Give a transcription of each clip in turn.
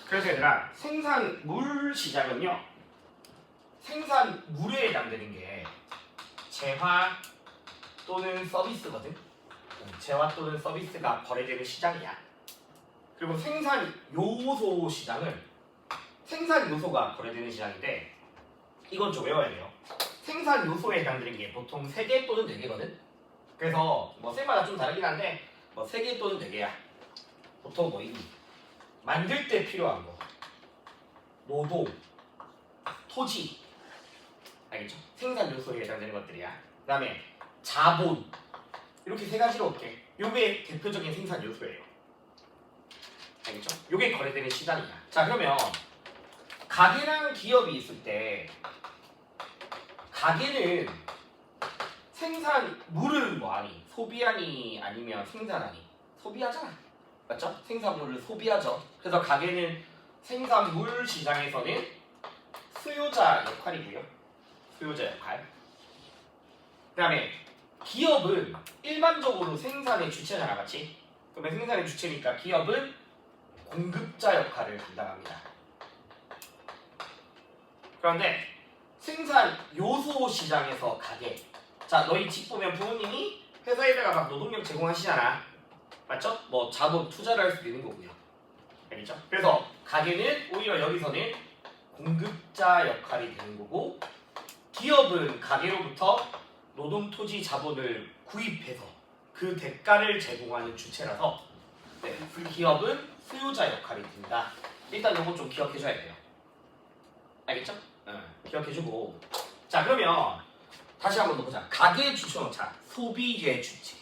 그래서 얘들아 생산물 시장은요 생산물에 해당되는 게 재화 또는 서비스거든. 재화 또는 서비스가 거래되는 시장이야. 그리고 생산 요소 시장은 생산 요소가 거래되는 시장인데 이건 좀 외워야 돼요. 생산 요소에 해당되는 게 보통 3개 또는 4개거든. 그래서 뭐 쌤마다 좀 다르긴 한데 뭐 3개 또는 4개야. 보통 뭐 이기 만들 때 필요한 거 노동, 토지 알겠죠? 생산 요소에 해당되는 것들이야. 그 다음에 자본 이렇게 3가지로 올게. 요게 대표적인 생산 요소예요. 알겠죠? 요게 거래되는 시장이야. 자 그러면 가게랑 기업이 있을 때 가게는 생산물을 뭐하니? 소비하니 아니면 생산하니? 소비하잖아. 맞죠? 생산물을 소비하죠. 그래서 가게는 생산물 시장에서는 수요자 역할이고요. 수요자 역할. 그 다음에 기업은 일반적으로 생산의 주체잖아. 맞지? 그러면 생산의 주체니까 기업은 공급자 역할을 감당합니다. 그런데 생산 요소 시장에서 가게. 자, 너희 집 보면 부모님이 회사에다가 막 노동력 제공하시잖아. 맞죠? 뭐 자본 투자를 할 수도 있는 거고요. 알겠죠? 그래서 가게는 오히려 여기서는 공급자 역할이 되는 거고 기업은 가게로부터 노동, 토지, 자본을 구입해서 그 대가를 제공하는 주체라서 기업은 수요자 역할이 된다. 일단 이거 좀 기억해줘야 돼요. 알겠죠? 기억해주고 자 그러면 다시 한번 더 보자. 가게 주체 놓자. 소비의 주체.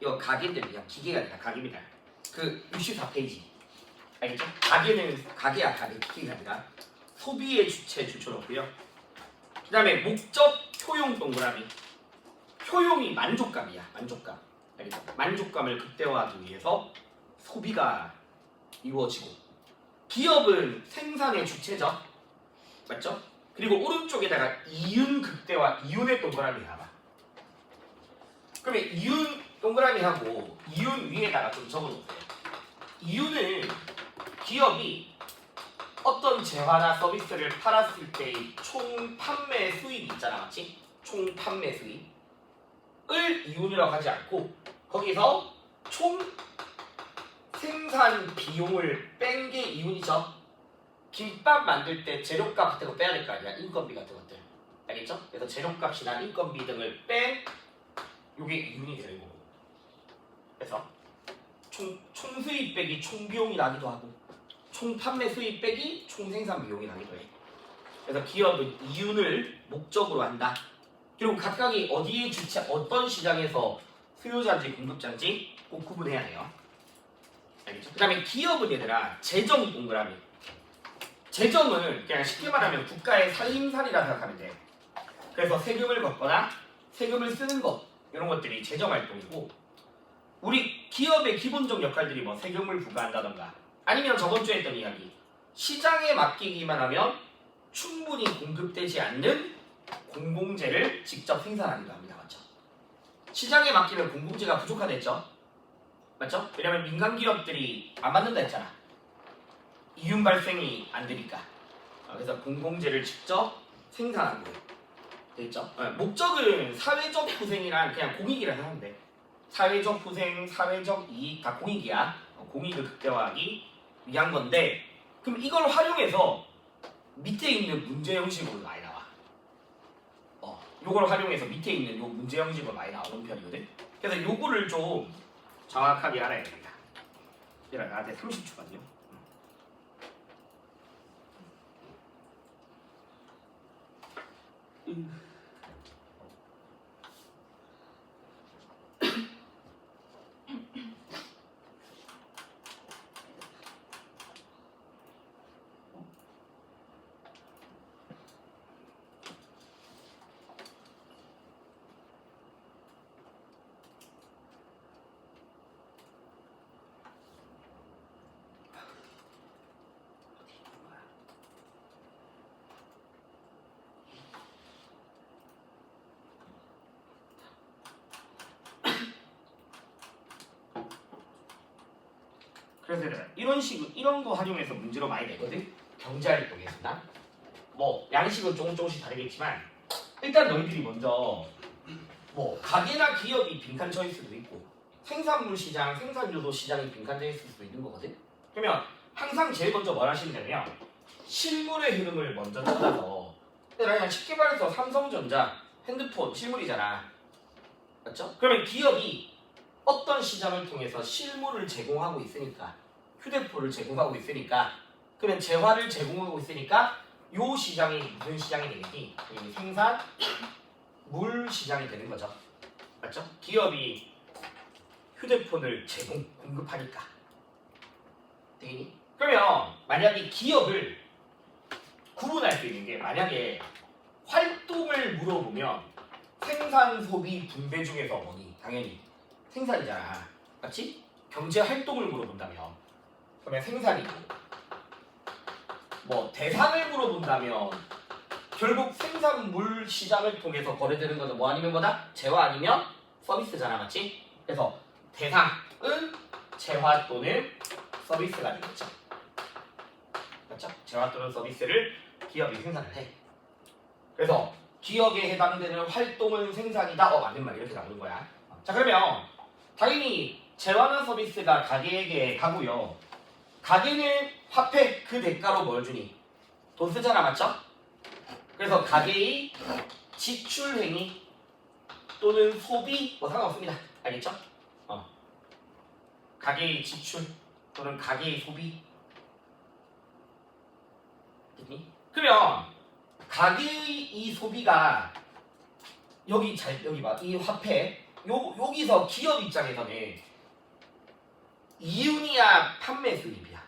이거 가게들이야. 기계가 아니라 가게입니다. 그 64페이지. 알겠죠? 가게는 가게야. 가게 기계가 아니라 소비의 주체 주쳐놓고요. 그 다음에 목적 효용 동그라미. 효용이 만족감이야. 만족감. 알겠죠? 만족감을 극대화하기 위해서 소비가 이루어지고 기업은 생산의 주체죠. 맞죠? 그리고 오른쪽에다가 이윤 극대화, 이윤의 동그라미 하나. 그러면 이윤 동그라미 하고 이윤 위에다가 좀 적어놓으세요. 이윤은 기업이 어떤 재화나 서비스를 팔았을 때의 총 판매 수입이 있잖아. 맞지? 총 판매 수입을 이윤이라고 하지 않고 거기서 총 생산 비용을 뺀 게 이윤이죠. 김밥 만들 때 재료값 같은 거 빼야 될 거 아니야. 인건비 같은 것들. 알겠죠? 그래서 재료값이나 인건비 등을 뺀 요게 이윤이 되는 거고. 그래서 총 수입 빼기 총 비용이 나기도 하고 총 판매 수입 빼기 총 생산 비용이 나기도 해. 그래서 기업은 이윤을 목적으로 한다. 그리고 각각이 어디에 주체, 어떤 시장에서 수요자인지 공급자인지 꼭 구분해야 해요. 알겠죠? 그 다음에 기업은 얘들아 재정 동그라미. 재정을 그냥 쉽게 말하면 국가의 살림살이라 생각하면 돼. 그래서 세금을 걷거나 세금을 쓰는 것 이런 것들이 재정활동이고 우리 기업의 기본적 역할들이 뭐 세금을 부과한다던가 아니면 저번 주에 했던 이야기 시장에 맡기기만 하면 충분히 공급되지 않는 공공재를 직접 생산하기도 합니다. 맞죠? 시장에 맡기면 공공재가 부족하겠죠? 맞죠? 왜냐면 민간 기업들이 안 받는다 했잖아. 이윤 발생이 안 되니까. 그래서 공공재를 직접 생산하는 거예요. 되겠죠? 목적은 사회적 후생이란 그냥 공익이라 하면 돼. 사회적 후생, 사회적 이익 다 공익이야. 공익을 극대화하기 위한 건데 그럼 이걸 활용해서 밑에 있는 문제 형식으로 많이 나와. 요걸 활용해서 밑에 있는 요 문제 형식으로 많이 나오는 편이거든. 그래서 요거를 좀 정확하게 알아야 됩니다. 얘들아 나한테 30초거든요. 그래서 얘들아 이런 식으로 이런 거 활용해서 문제로 많이 내거든. 경제활동에서나 뭐 양식은 조금씩 다르겠지만 일단 너희들이 먼저 뭐 가게나 기업이 빈칸 쳐 있을 수도 있고 생산물 시장, 생산요소 시장이 빈칸 쳐 있을 수도 있는 거거든. 그러면 항상 제일 먼저 뭘 하시면 되냐면 실물의 흐름을 먼저 찾아서 그냥 쉽게 말해서 삼성전자 핸드폰 실물이잖아. 맞죠? 그러면 기업이 어떤 시장을 통해서 실물을 제공하고 있으니까 휴대폰을 제공하고 있으니까 그러면 재화를 제공하고 있으니까 요 시장이 무슨 시장이 되겠니? 생산 물 시장이 되는 거죠. 맞죠? 기업이 휴대폰을 공급하니까 되겠니? 그러면 만약에 기업을 구분할 수 있는 게 만약에 활동을 물어보면 생산, 소비, 분배 중에서 뭐니? 당연히 생산이잖아. 맞지? 경제 활동을 물어본다면 그러면 생산이고 뭐 대상을 물어본다면 결국 생산물 시장을 통해서 거래되는 거는 뭐 아니면 뭐다? 재화 아니면 서비스잖아. 맞지? 그래서 대상은 재화 또는 서비스가 되겠죠. 맞죠? 재화 또는 서비스를 기업이 생산을 해. 그래서 기업에 해당되는 활동은 생산이다. 맞는 말 이렇게 나오는 거야. 자 그러면 당연히 재화나 서비스가 가게에게 가고요. 가게는 화폐 그 대가로 뭘 주니? 돈 쓰잖아. 맞죠? 그래서 가게의 지출 행위 또는 소비 뭐 상관없습니다. 알겠죠? 가게의 지출 또는 가게의 소비 됐니? 그러면 가게의 이 소비가 여기 봐. 이 화폐 여기서 기업 입장에서는 이윤이야 판매 수입이야.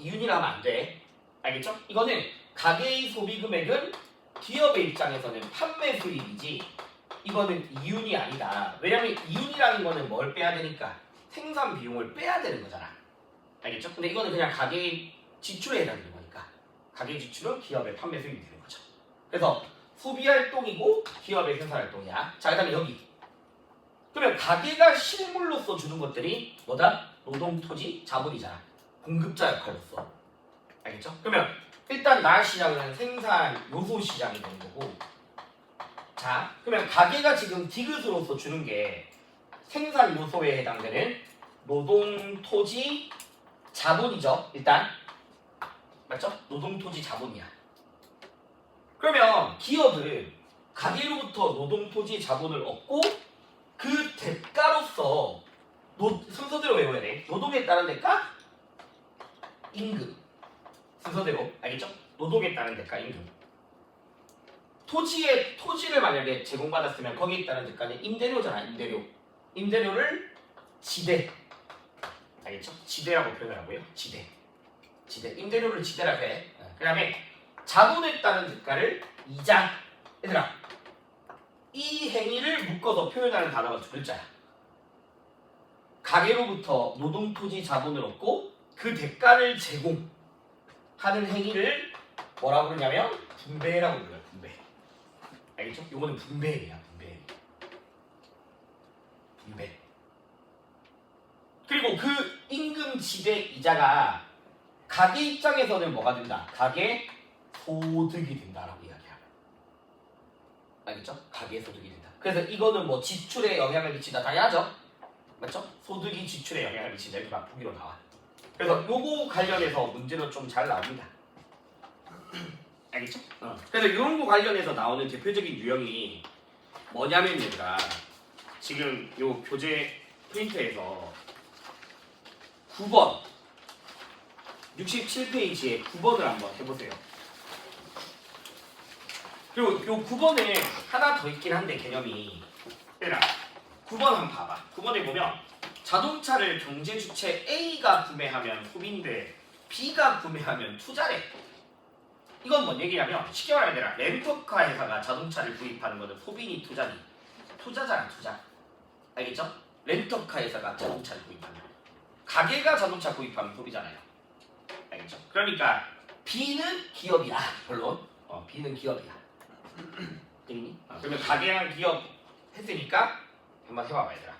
이윤이라 하면 안 돼. 알겠죠? 이거는 가게의 소비 금액은 기업의 입장에서는 판매 수입이지 이거는 이윤이 아니다. 왜냐면 이윤이라는 거는 뭘 빼야 되니까 생산 비용을 빼야 되는 거잖아. 알겠죠? 근데 이거는 그냥 가게의 지출에 해당되는 거니까 가게의 지출은 기업의 판매 수입이 되는 거죠. 그래서 소비 활동이고 기업의 생산 활동이야. 자, 그다음에 여기. 그러면 가게가 실물로서 주는 것들이 뭐다? 노동, 토지, 자본이잖아. 공급자 역할로서. 알겠죠? 그러면 일단 나 시장은 생산 요소 시장이 되는 거고. 자, 그러면 가게가 지금 디귿으로서 주는 게 생산 요소에 해당되는 노동, 토지, 자본이죠. 일단 맞죠? 노동, 토지, 자본이야. 그러면 기업은 가게로부터 노동, 토지, 자본을 얻고 그 대가로서 순서대로 외워야 돼. 노동에 따른 대가, 임금. 순서대로 알겠죠? 노동에 따른 대가, 임금. 토지를 만약에 제공받았으면 거기에 따른 대가는 임대료잖아. 임대료를 지대. 알겠죠? 지대라고 표현하고요. 지대. 임대료를 지대라고 해. 그 다음에 자본에 따른 대가를 이자. 얘들아, 이 행위를 묶어서 표현하는 단어가 두 글자야. 가게로부터 노동, 토지, 자본을 얻고 그 대가를 제공하는 행위를 뭐라고 그러냐면 분배라고 불러요. 분배. 알겠죠? 이거는 분배예요. 분배. 그리고 그 임금 지대 이자가 가게 입장에서는 뭐가 된다? 가게 소득이 된다라고 이야기합니다. 알겠죠? 가계 소득이 된다. 그래서 이거는 뭐 지출에 영향을 미친다. 당연하죠? 맞죠? 소득이 지출에 영향을 미친다. 이렇게 막 보기로 나와. 그래서 요거 관련해서 문제는 좀 잘 나옵니다. 알겠죠? 그래서 이런 거 관련해서 나오는 대표적인 유형이 뭐냐면 얘들아 지금 요 교재 프린트에서 9번 67페이지에 9번을 한번 해보세요. 그리고 요 9번에 하나 더 있긴 한데 개념이 얘들아 9번 한번 봐봐. 9번에 보면 자동차를 경제 주체 A가 구매하면 소비인데 B가 구매하면 투자래. 이건 뭔 얘기냐면 쉽게 말하면 얘들아 렌터카 회사가 자동차를 구입하는 거는 소비니 투자니? 투자잖아. 투자. 알겠죠? 렌터카 회사가 자동차를 구입하는 거. 가게가 자동차 구입하면 소비잖아요. 알겠죠? 그러니까 B는 기업이야. 물론 B는 기업이야. 되니? 그러면 가게랑 기업 했으니까 한번 해봐봐 얘들아.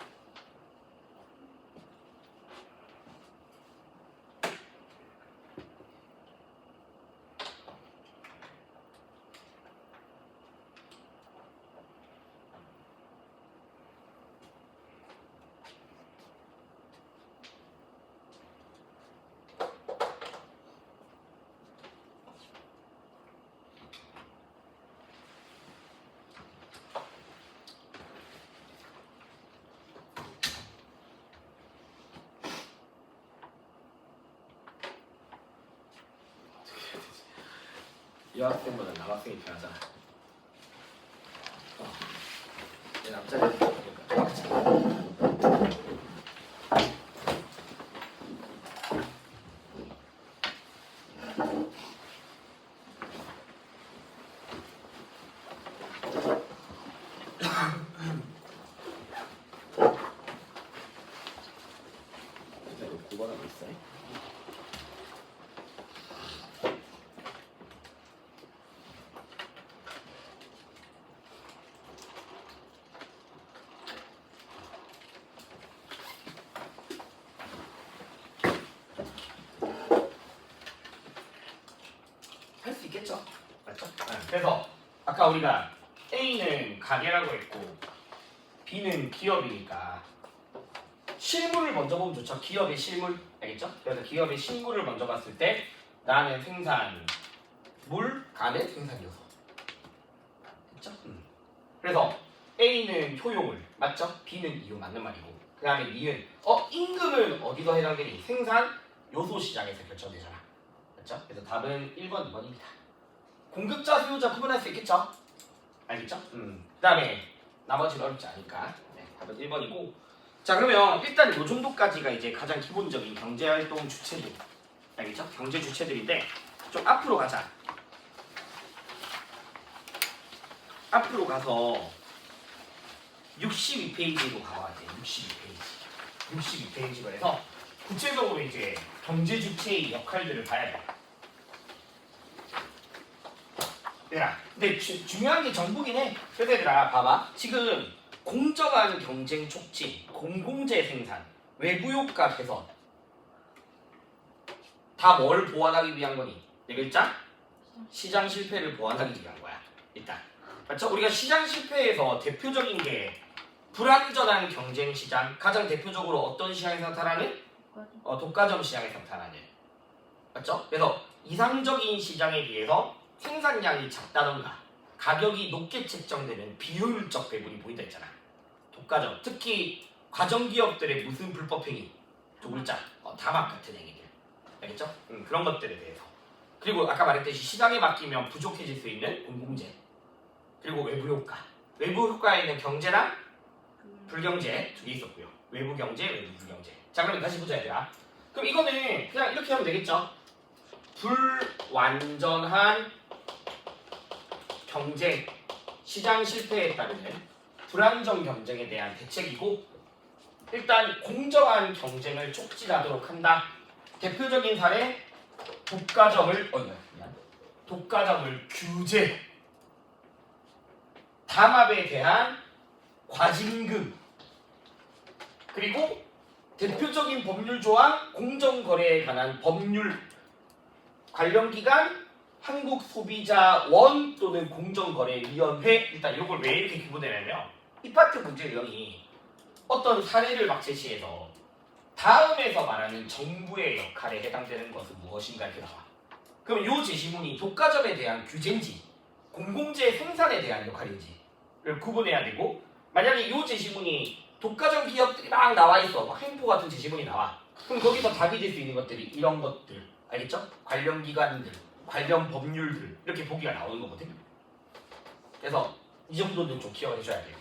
여학생보다 남학생이 편하잖아. 내 남자를 보니까 할 수 있겠죠? 맞죠? 그래서 아까 우리가 A는 가게라고 했고 B는 기업이니까 실물을 먼저 보면 좋죠. 기업의 실물 알겠죠? 그래서 기업의 실물을 먼저 봤을 때 나는 생산 물, 가는 생산 요소 됐죠? 그래서 A는 효용을 맞죠? B는 이유 맞는 말이고 그 다음에 B는 임금은 어디서 해당되니? 생산 요소 시장에서 결정되잖아. 맞죠? 그래서 답은 1번, 2번입니다. 공급자, 수요자 구분할 수 있겠죠? 알겠죠? 그 다음에 나머지는 어렵지 않으니까 네, 답은 1번이고 자 그러면 일단 요 정도까지가 이제 가장 기본적인 경제활동 주체들 알겠죠? 경제 주체들인데 좀 앞으로 가자. 앞으로 가서 62페이지로 가봐야 돼. 62페이지로 해서 구체적으로 이제 경제 주체의 역할들을 봐야 돼. 얘들아, 근데 중요한 게 정보긴 해. 그래서 얘들아, 봐봐. 지금 공정한 경쟁 촉진, 공공재 생산, 외부 효과 개선 다 뭘 보완하기 위한 거니? 네 글자? 시장 실패를 보완하기 위한 거야. 일단 맞죠? 우리가 시장 실패에서 대표적인 게 불안전한 경쟁 시장, 가장 대표적으로 어떤 시장에서 나타나는? 독과점 시장에서 나타나는 맞죠? 그래서 이상적인 시장에 비해서 생산량이 작다던가 가격이 높게 책정되는 비효율적 배분이 보인다 했잖아. 독과점, 특히 과정기업들의 무슨 불법행위? 두 글자, 담합 같은 행위들 알겠죠? 그런 것들에 대해서 그리고 아까 말했듯이 시장에 맡기면 부족해질 수 있는 공공재 그리고 외부 효과 외부 효과에는 경제랑 불경제 두 개 있었고요. 외부 경제, 외부 불경제. 자 그럼 다시 보자 얘들아. 그럼 이거는 그냥 이렇게 하면 되겠죠? 불완전한 경쟁, 시장 실패에 따르는 불안정 경쟁에 대한 대책이고 일단 공정한 경쟁을 촉진하도록 한다. 대표적인 사례 독과점을 규제 담합에 대한 과징금 그리고 대표적인 법률 조항 공정거래에 관한 법률 관련 기관 한국소비자원 또는 공정거래위원회 일단 이걸 왜 이렇게 구분해냐면 이 파트 문제 유형이 어떤 사례를 막 제시해서 다음에서 말하는 정부의 역할에 해당되는 것은 무엇인가 이렇게 나와. 그럼 이 제시문이 독과점에 대한 규제인지 공공재 생산에 대한 역할인지를 구분해야 되고 만약에 이 제시문이 독과점 기업들이 막 나와 있어 막 횡포 같은 제시문이 나와 그럼 거기서 답이 될 수 있는 것들이 이런 것들 알겠죠? 관련 기관들 관련 법률들 이렇게 보기가 나오는 거거든요. 그래서 이 정도는 좀 기억을 해줘야 돼요.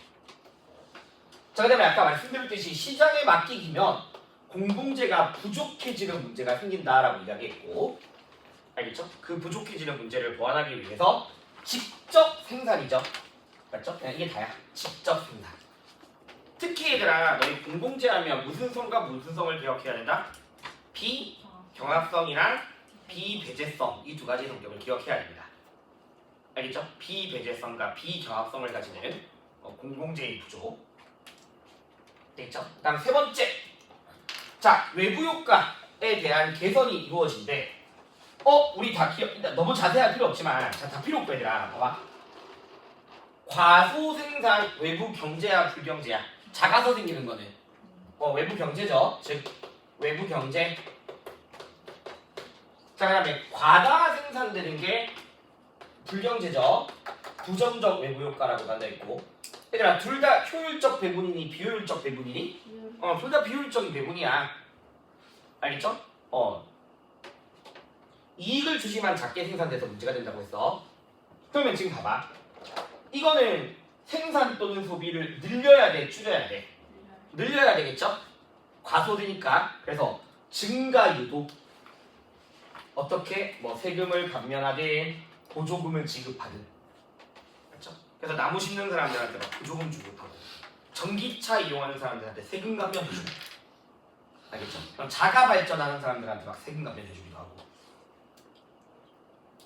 자 그다음에 아까 말씀드렸듯이 시장에 맡기면 공공재가 부족해지는 문제가 생긴다라고 이야기했고 알겠죠? 그 부족해지는 문제를 보완하기 위해서 직접 생산이죠. 맞죠? 그냥 이게 다야. 직접 생산. 특히 얘들아 너희 공공재하면 무슨 성과 무슨 성을 기억해야 된다? 비경합성이랑 비배제성 이 두 가지 성격을 기억해야 됩니다. 알겠죠? 비배제성과 비경합성을 가지는 공공재의 구조 됐죠? 그 다음 세 번째 자 외부 효과에 대한 개선이 이루어진대 우리 다 기억 너무 자세할 필요 없지만 자, 다 필요 없고 얘들아 봐봐 과소생산 외부 경제야 불경제야 작아서 생기는 거는 외부 경제죠 즉 외부 경제 자 그다음에 과다 생산되는 게 불경제죠. 부정적 외부 효과라고 나눠있고 얘들아 둘 다 효율적 배분이니 비효율적 배분이니? 둘 다 비효율적인 배분이야. 알겠죠? 이익을 주시만 작게 생산돼서 문제가 된다고 했어. 그러면 지금 봐봐. 이거는 생산 또는 소비를 늘려야 돼, 줄여야 돼? 늘려야 되겠죠? 과소비니까. 그래서 증가 유도. 어떻게? 뭐 세금을 감면하든 보조금을 지급하든. 그렇죠? 그래서 나무 심는 사람들한테 막 보조금 지급하고 전기차 이용하는 사람들한테 세금 감면 해주고. 알겠죠? 그럼 자가 발전하는 사람들한테 막 세금 감면 해주기도 하고.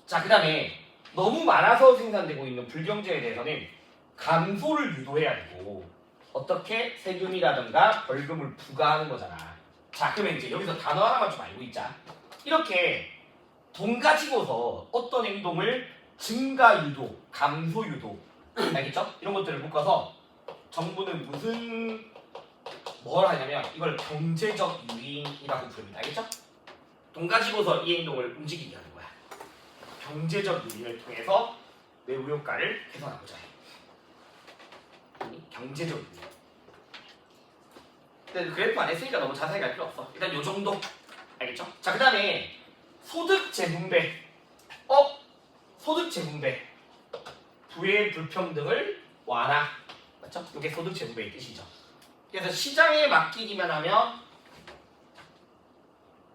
자, 그 다음에 너무 많아서 생산되고 있는 불경제에 대해서는 감소를 유도해야 되고 어떻게 세금이라든가 벌금을 부과하는 거잖아. 자, 그러면 이제 여기서 단어 하나만 좀 알고 있자. 이렇게 돈 가지고서 어떤 행동을 증가 유도, 감소 유도, 알겠죠? 이런 것들을 묶어서 정부는 무슨 뭘 하냐면 이걸 경제적 유인이라고 부릅니다. 알겠죠? 돈 가지고서 이 행동을 움직이게 하는 거야. 경제적 유인을 통해서 내부 효과를 개선하고자 해. 경제적 유인. 근데 그래프 안 했으니까 너무 자세히 갈 필요 없어. 일단 요 정도. 알겠죠? 자, 그 다음에 소득 재분배. 소득 재분배. 부의 불평등을 완화. 맞죠? 이게 소득 재분배의 뜻이죠. 그래서 시장에 맡기기만 하면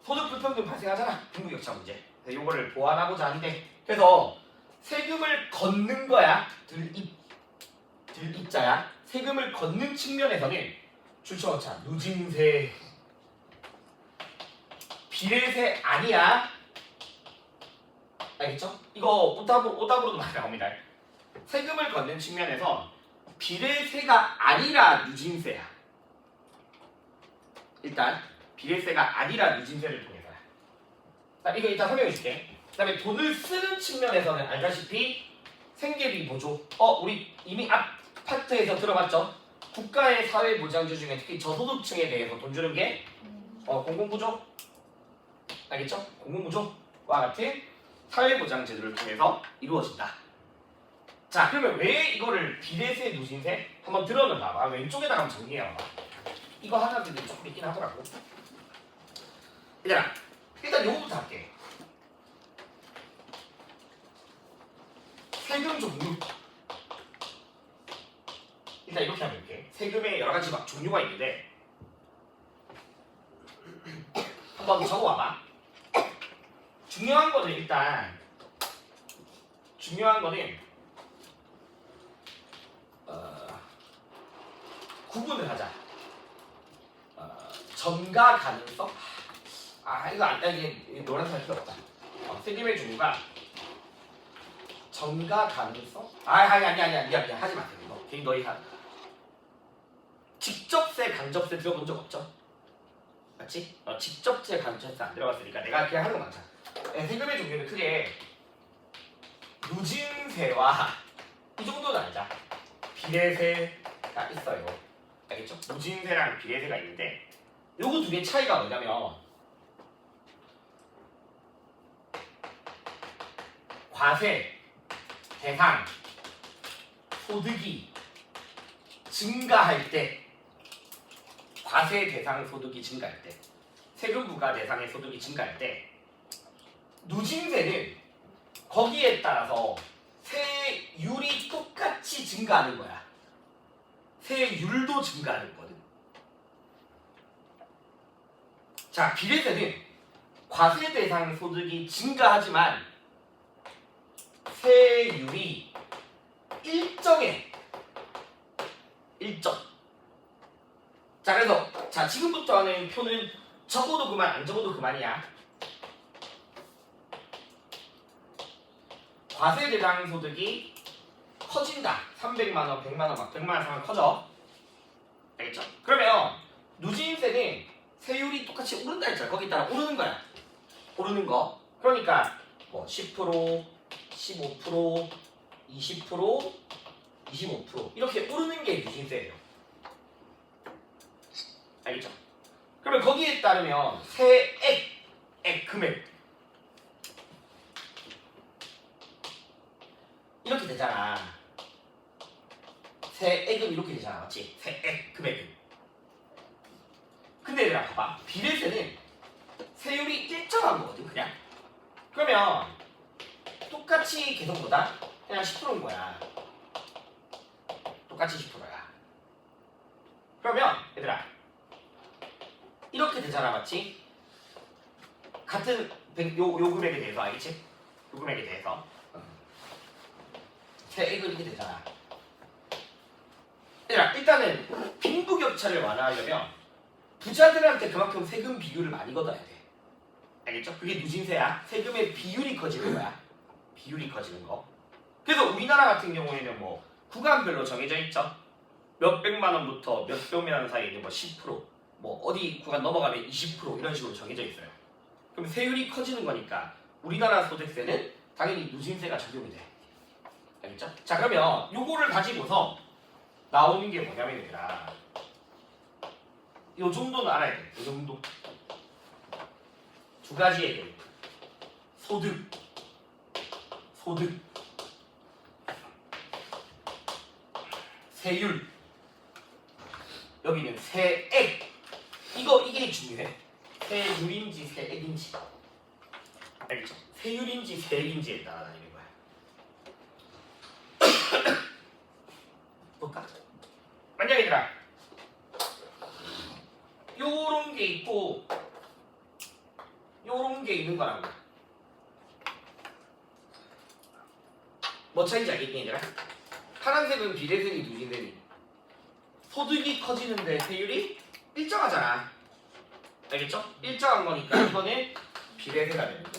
소득 불평등 발생하잖아. 빈부격차 문제. 그래서 이거를 보완하고자 하는데, 그래서 세금을 걷는 거야. 들입자야. 세금을 걷는 측면에서는 출처오차, 누진세, 비례세 아니야. 알겠죠? 이거 오답으로도 많이 나옵니다. 세금을 걷는 측면에서 비례세가 아니라 누진세야. 일단 비례세가 아니라 누진세를 통해서야. 자, 이거 이따 설명해 줄게. 그 다음에 돈을 쓰는 측면에서는 알다시피 생계비 보조. 우리 이미 앞 파트에서 들어봤죠? 국가의 사회보장제 중에 특히 저소득층에 대해서 돈 주는 게 공공부조. 알겠죠? 공공부조와 같은 사회보장제도를 통해서 이루어진다. 자, 그러면 왜 이거를 비례세, 누진세? 한번 들어는 봐봐. 왼쪽에다가 한번 정리해봐봐. 이거 하나들이 조금 있긴 하더라고. 얘들아, 일단 요거부터 할게. 세금 종류. 일단 이렇게 하면 이렇게 세금의 여러 가지 막 종류가 있는데 한번 적어봐봐. 중요한 거는 구분을 하자. 전가 가능성? 이게 노란색 필요 없다. 세금의 종류가 전가 가능성? 아니야. 미안. 하지 마세요. 이거 괜히 너희 직접세, 간접세 들어본 적 없죠? 맞지? 직접세, 간접세 안 들어봤으니까 내가 그냥 하는 거 많잖아. 세금의 종류는 크게 누진세와 이 정도는 아니자. 비례세가 있어요. 알겠죠? 누진세랑 비례세가 있는데 요거 두 개 차이가 뭐냐면 과세 대상 소득이 증가할 때 과세 대상 소득이 증가할 때 세금 부과 대상의 소득이 증가할 때 누진세는 거기에 따라서 세율이 똑같이 증가하는 거야. 세율도 증가하는 거거든. 자, 비례세는 과세 대상 소득이 증가하지만 세율이 일정. 자, 그래서 지금부터 하는 표는 적어도 그만, 안 적어도 그만이야. 과세 대상 소득이 커진다. 300만원, 100만원, 막 100만원 상황 커져. 알겠죠? 그러면 누진세는 세율이 똑같이 오른다 했잖아. 거기에 따라 오르는 거야. 오르는 거. 그러니까 뭐 10%, 15%, 20%, 25% 이렇게 오르는 게 누진세예요. 알겠죠? 그러면 거기에 따르면 세액 금액 이렇게 되잖아. 세액은 이렇게 되잖아. 맞지? 세액 금액은. 근데 얘들아 봐봐. 비례세는 세율이 일정한 거거든 그냥. 그러면 똑같이 계속 보다 그냥 10%인 거야. 똑같이 10%야. 그러면 얘들아 이렇게 되잖아, 맞지? 같은 요 금액에 대해서 알겠지? 요 금액에 대해서 세액은 이렇게 되잖아. 얘들아 일단은 빈부격차를 완화하려면 부자들한테 그만큼 세금 비율을 많이 걷어야 돼. 알겠죠? 그게 누진세야. 세금의 비율이 커지는 거야. 비율이 커지는 거. 그래서 우리나라 같은 경우에는 뭐 구간별로 정해져 있죠. 몇백만 원부터 몇백만 원 사이에 있는 뭐 10%, 뭐 어디 구간 넘어가면 20% 이런 식으로 정해져 있어요. 그럼 세율이 커지는 거니까 우리나라 소득세는 당연히 누진세가 적용이 돼. 알겠죠? 자 그러면 요거를 가지고서 나오는 게 뭐냐면 얘들아 요 정도는 알아야 돼. 요 정도. 두 가지의 개념. 소득, 세율, 여기는 세액. 이게 중요해. 세율인지 세액인지. 알겠죠? 세율인지 세액인지에 따라 다니는 거야. 볼까? 만약 얘들아 요런 게 있고 요런 게 있는 거라고. 뭐 차이인지 알겠니 얘들아? 파란색은 비례세니 누진세니 소득이 커지는데 세율이 일정하잖아. 알겠죠? 일정한 거니까 이거는 비례세가 되는 거.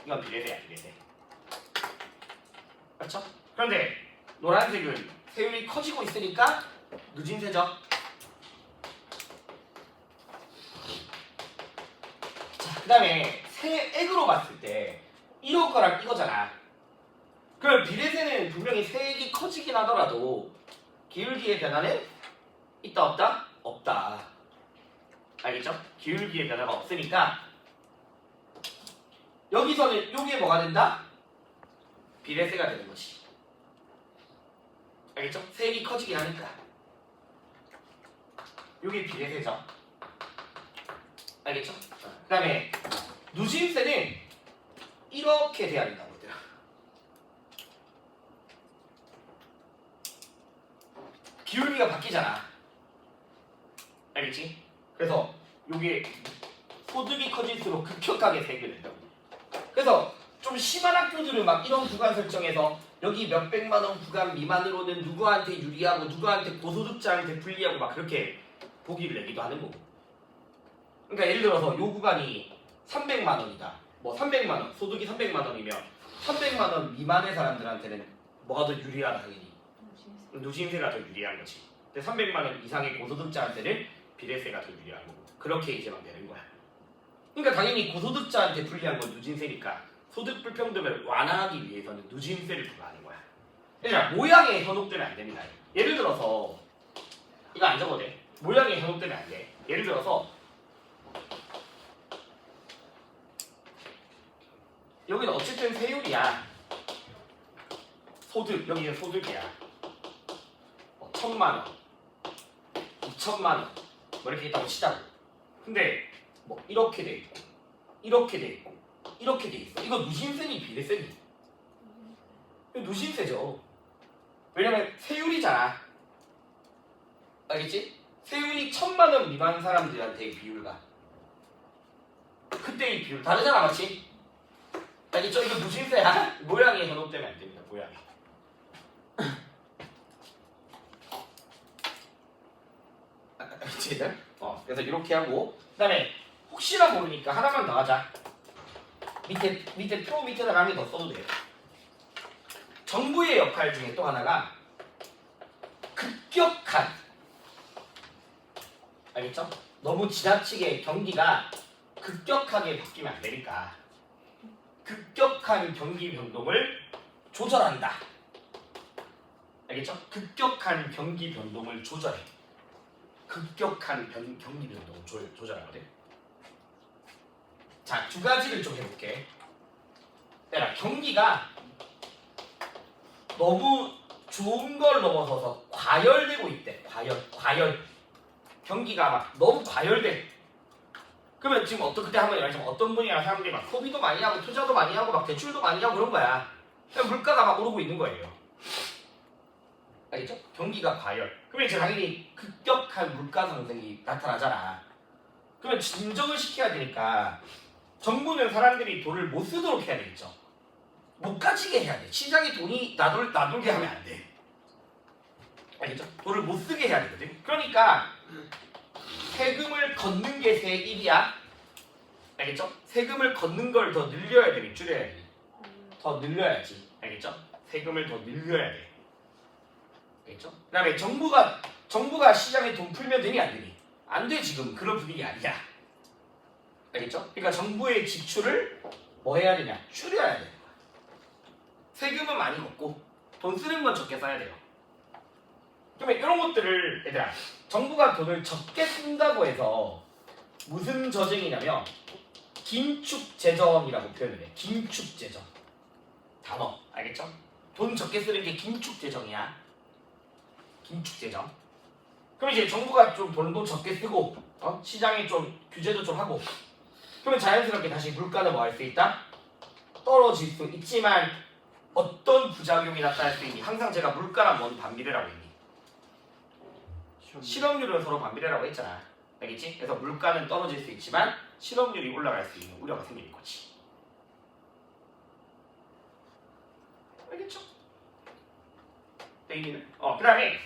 이건 비례세야, 비례세. 맞죠? 그런데 노란색은 세율이 커지고 있으니까 누진세죠. 자, 그 다음에 세액으로 봤을 때 이거랑 이거잖아. 그럼 비례세는 분명히 세액이 커지긴 하더라도 기울기의 변화는 있다 없다? 없다. 알겠죠? 기울기의 변화가 없으니까 여기서는 요게 뭐가 된다? 비례세가 되는 거지. 알겠죠? 세액이 커지긴 하니까 요게 비례세죠. 알겠죠? 그 다음에 누진세는 이렇게 돼야 된다고 얘들아. 기울기가 바뀌잖아. 알겠지? 그래서 요게 소득이 커질수록 급격하게 세게 된다고. 그래서 좀 심한 학교들은 막 이런 구간 설정해서 여기 몇백만 원 구간 미만으로는 누구한테 유리하고 누구한테 고소득자한테 불리하고 막 그렇게 보기를 내기도 하는 거고. 그러니까 예를 들어서 요 구간이 300만 원이다. 뭐 300만 원, 소득이 300만 원이면 300만 원 미만의 사람들한테는 뭐가 더 유리하다 당연히. 누진세가 더 유리한 거지. 근데 300만 원 이상의 고소득자한테는 비례세가 더 유리한 거고. 그렇게 이제 막 되는 거야. 그러니까 당연히 고소득자한테 불리한 건 누진세니까 소득 불평등을 완화하기 위해서는 누진세를 부과하는 거야. 그러니까 모양에 현혹되면 안 됩니다. 예를 들어서 이거 안 적어도 돼. 모양에 현혹되면 안 돼. 예를 들어서 여기는 어쨌든 세율이야. 소득, 여기는 소득이야. 1,000만 원, 2,000만 원, 뭐 이렇게 있다고 치자고. 근데 뭐 이렇게 돼 있고, 이렇게 돼 있고, 이렇게 돼 있어. 이거 누진세니 비례세니? 이거 누진세죠. 왜냐면 세율이잖아. 알겠지? 세율이 1,000만 원 미만 사람들한테의 비율과 그때의 비율 다르잖아, 맞지? 알겠죠? 이거 누진세야. 모양이 현혹되면 안 됩니다. 모양이. 알겠지? 그래서 이렇게 하고 그다음에 혹시나 모르니까 하나만 더 하자. 밑에 표 밑에다가 한 개 더 써도 돼요. 정부의 역할 중에 또 하나가 급격한, 알겠죠? 너무 지나치게 경기가 급격하게 바뀌면 안 되니까 급격한 경기 변동을 조절한다. 알겠죠? 급격한 경기 변동을 조절해. 급격한 경기 변동을 조절하거든. 자, 두 가지를 좀 해볼게. 내가 경기가 너무 좋은 걸 넘어서서 과열되고 있대. 과열. 경기가 막 너무 과열돼. 그러면 지금 그때 한번 말하자면 어떤 분이랑 사람들이 막 소비도 많이 하고 투자도 많이 하고 막 대출도 많이 하고 그런 거야. 물가가 막 오르고 있는 거예요. 알겠죠? 경기가 과열. 그러면 이제 당연히 급격한 물가 상승이 나타나잖아. 그러면 진정을 시켜야 되니까 정부는 사람들이 돈을 못 쓰도록 해야 되겠죠. 못 가지게 해야 돼. 시장에 돈이 나돌게 하면 안 돼. 알겠죠? 돈을 못 쓰게 해야 되거든. 그러니까 세금을 걷는 게 세입이야. 알겠죠? 세금을 걷는 걸 더 늘려야 되니 줄여야 되니? 더 늘려야지. 알겠죠? 세금을 더 늘려야 돼. 알겠죠? 그다음에 정부가 시장에 돈 풀면 되니 안 되니? 안 돼. 지금 그런 분위기 아니야. 알겠죠? 그러니까 정부의 지출을 뭐 해야 되냐? 줄여야 돼. 세금은 많이 걷고 돈 쓰는 건 적게 써야 돼요. 그러면 이런 것들을 얘들아 정부가 돈을 적게 쓴다고 해서 무슨 저쟁이냐면 긴축재정이라고 표현을 해. 긴축재정 단어 알겠죠? 돈 적게 쓰는 게 긴축재정이야. 긴축재정. 그럼 이제 정부가 좀 돈도 적게 쓰고 시장에 좀 규제도 좀 하고 그러면 자연스럽게 다시 물가는 뭐 할 수 있다? 떨어질 수 있지만 어떤 부작용이 나타날 수 있니? 항상 제가 물가랑 뭔 반비례라고 했니? 실업률은 서로 반비례라고 했잖아. 알겠지? 그래서 물가는 떨어질 수 있지만 실업률이 올라갈 수 있는 우려가 생기는 거지. 알겠죠? 내일은 그 다음에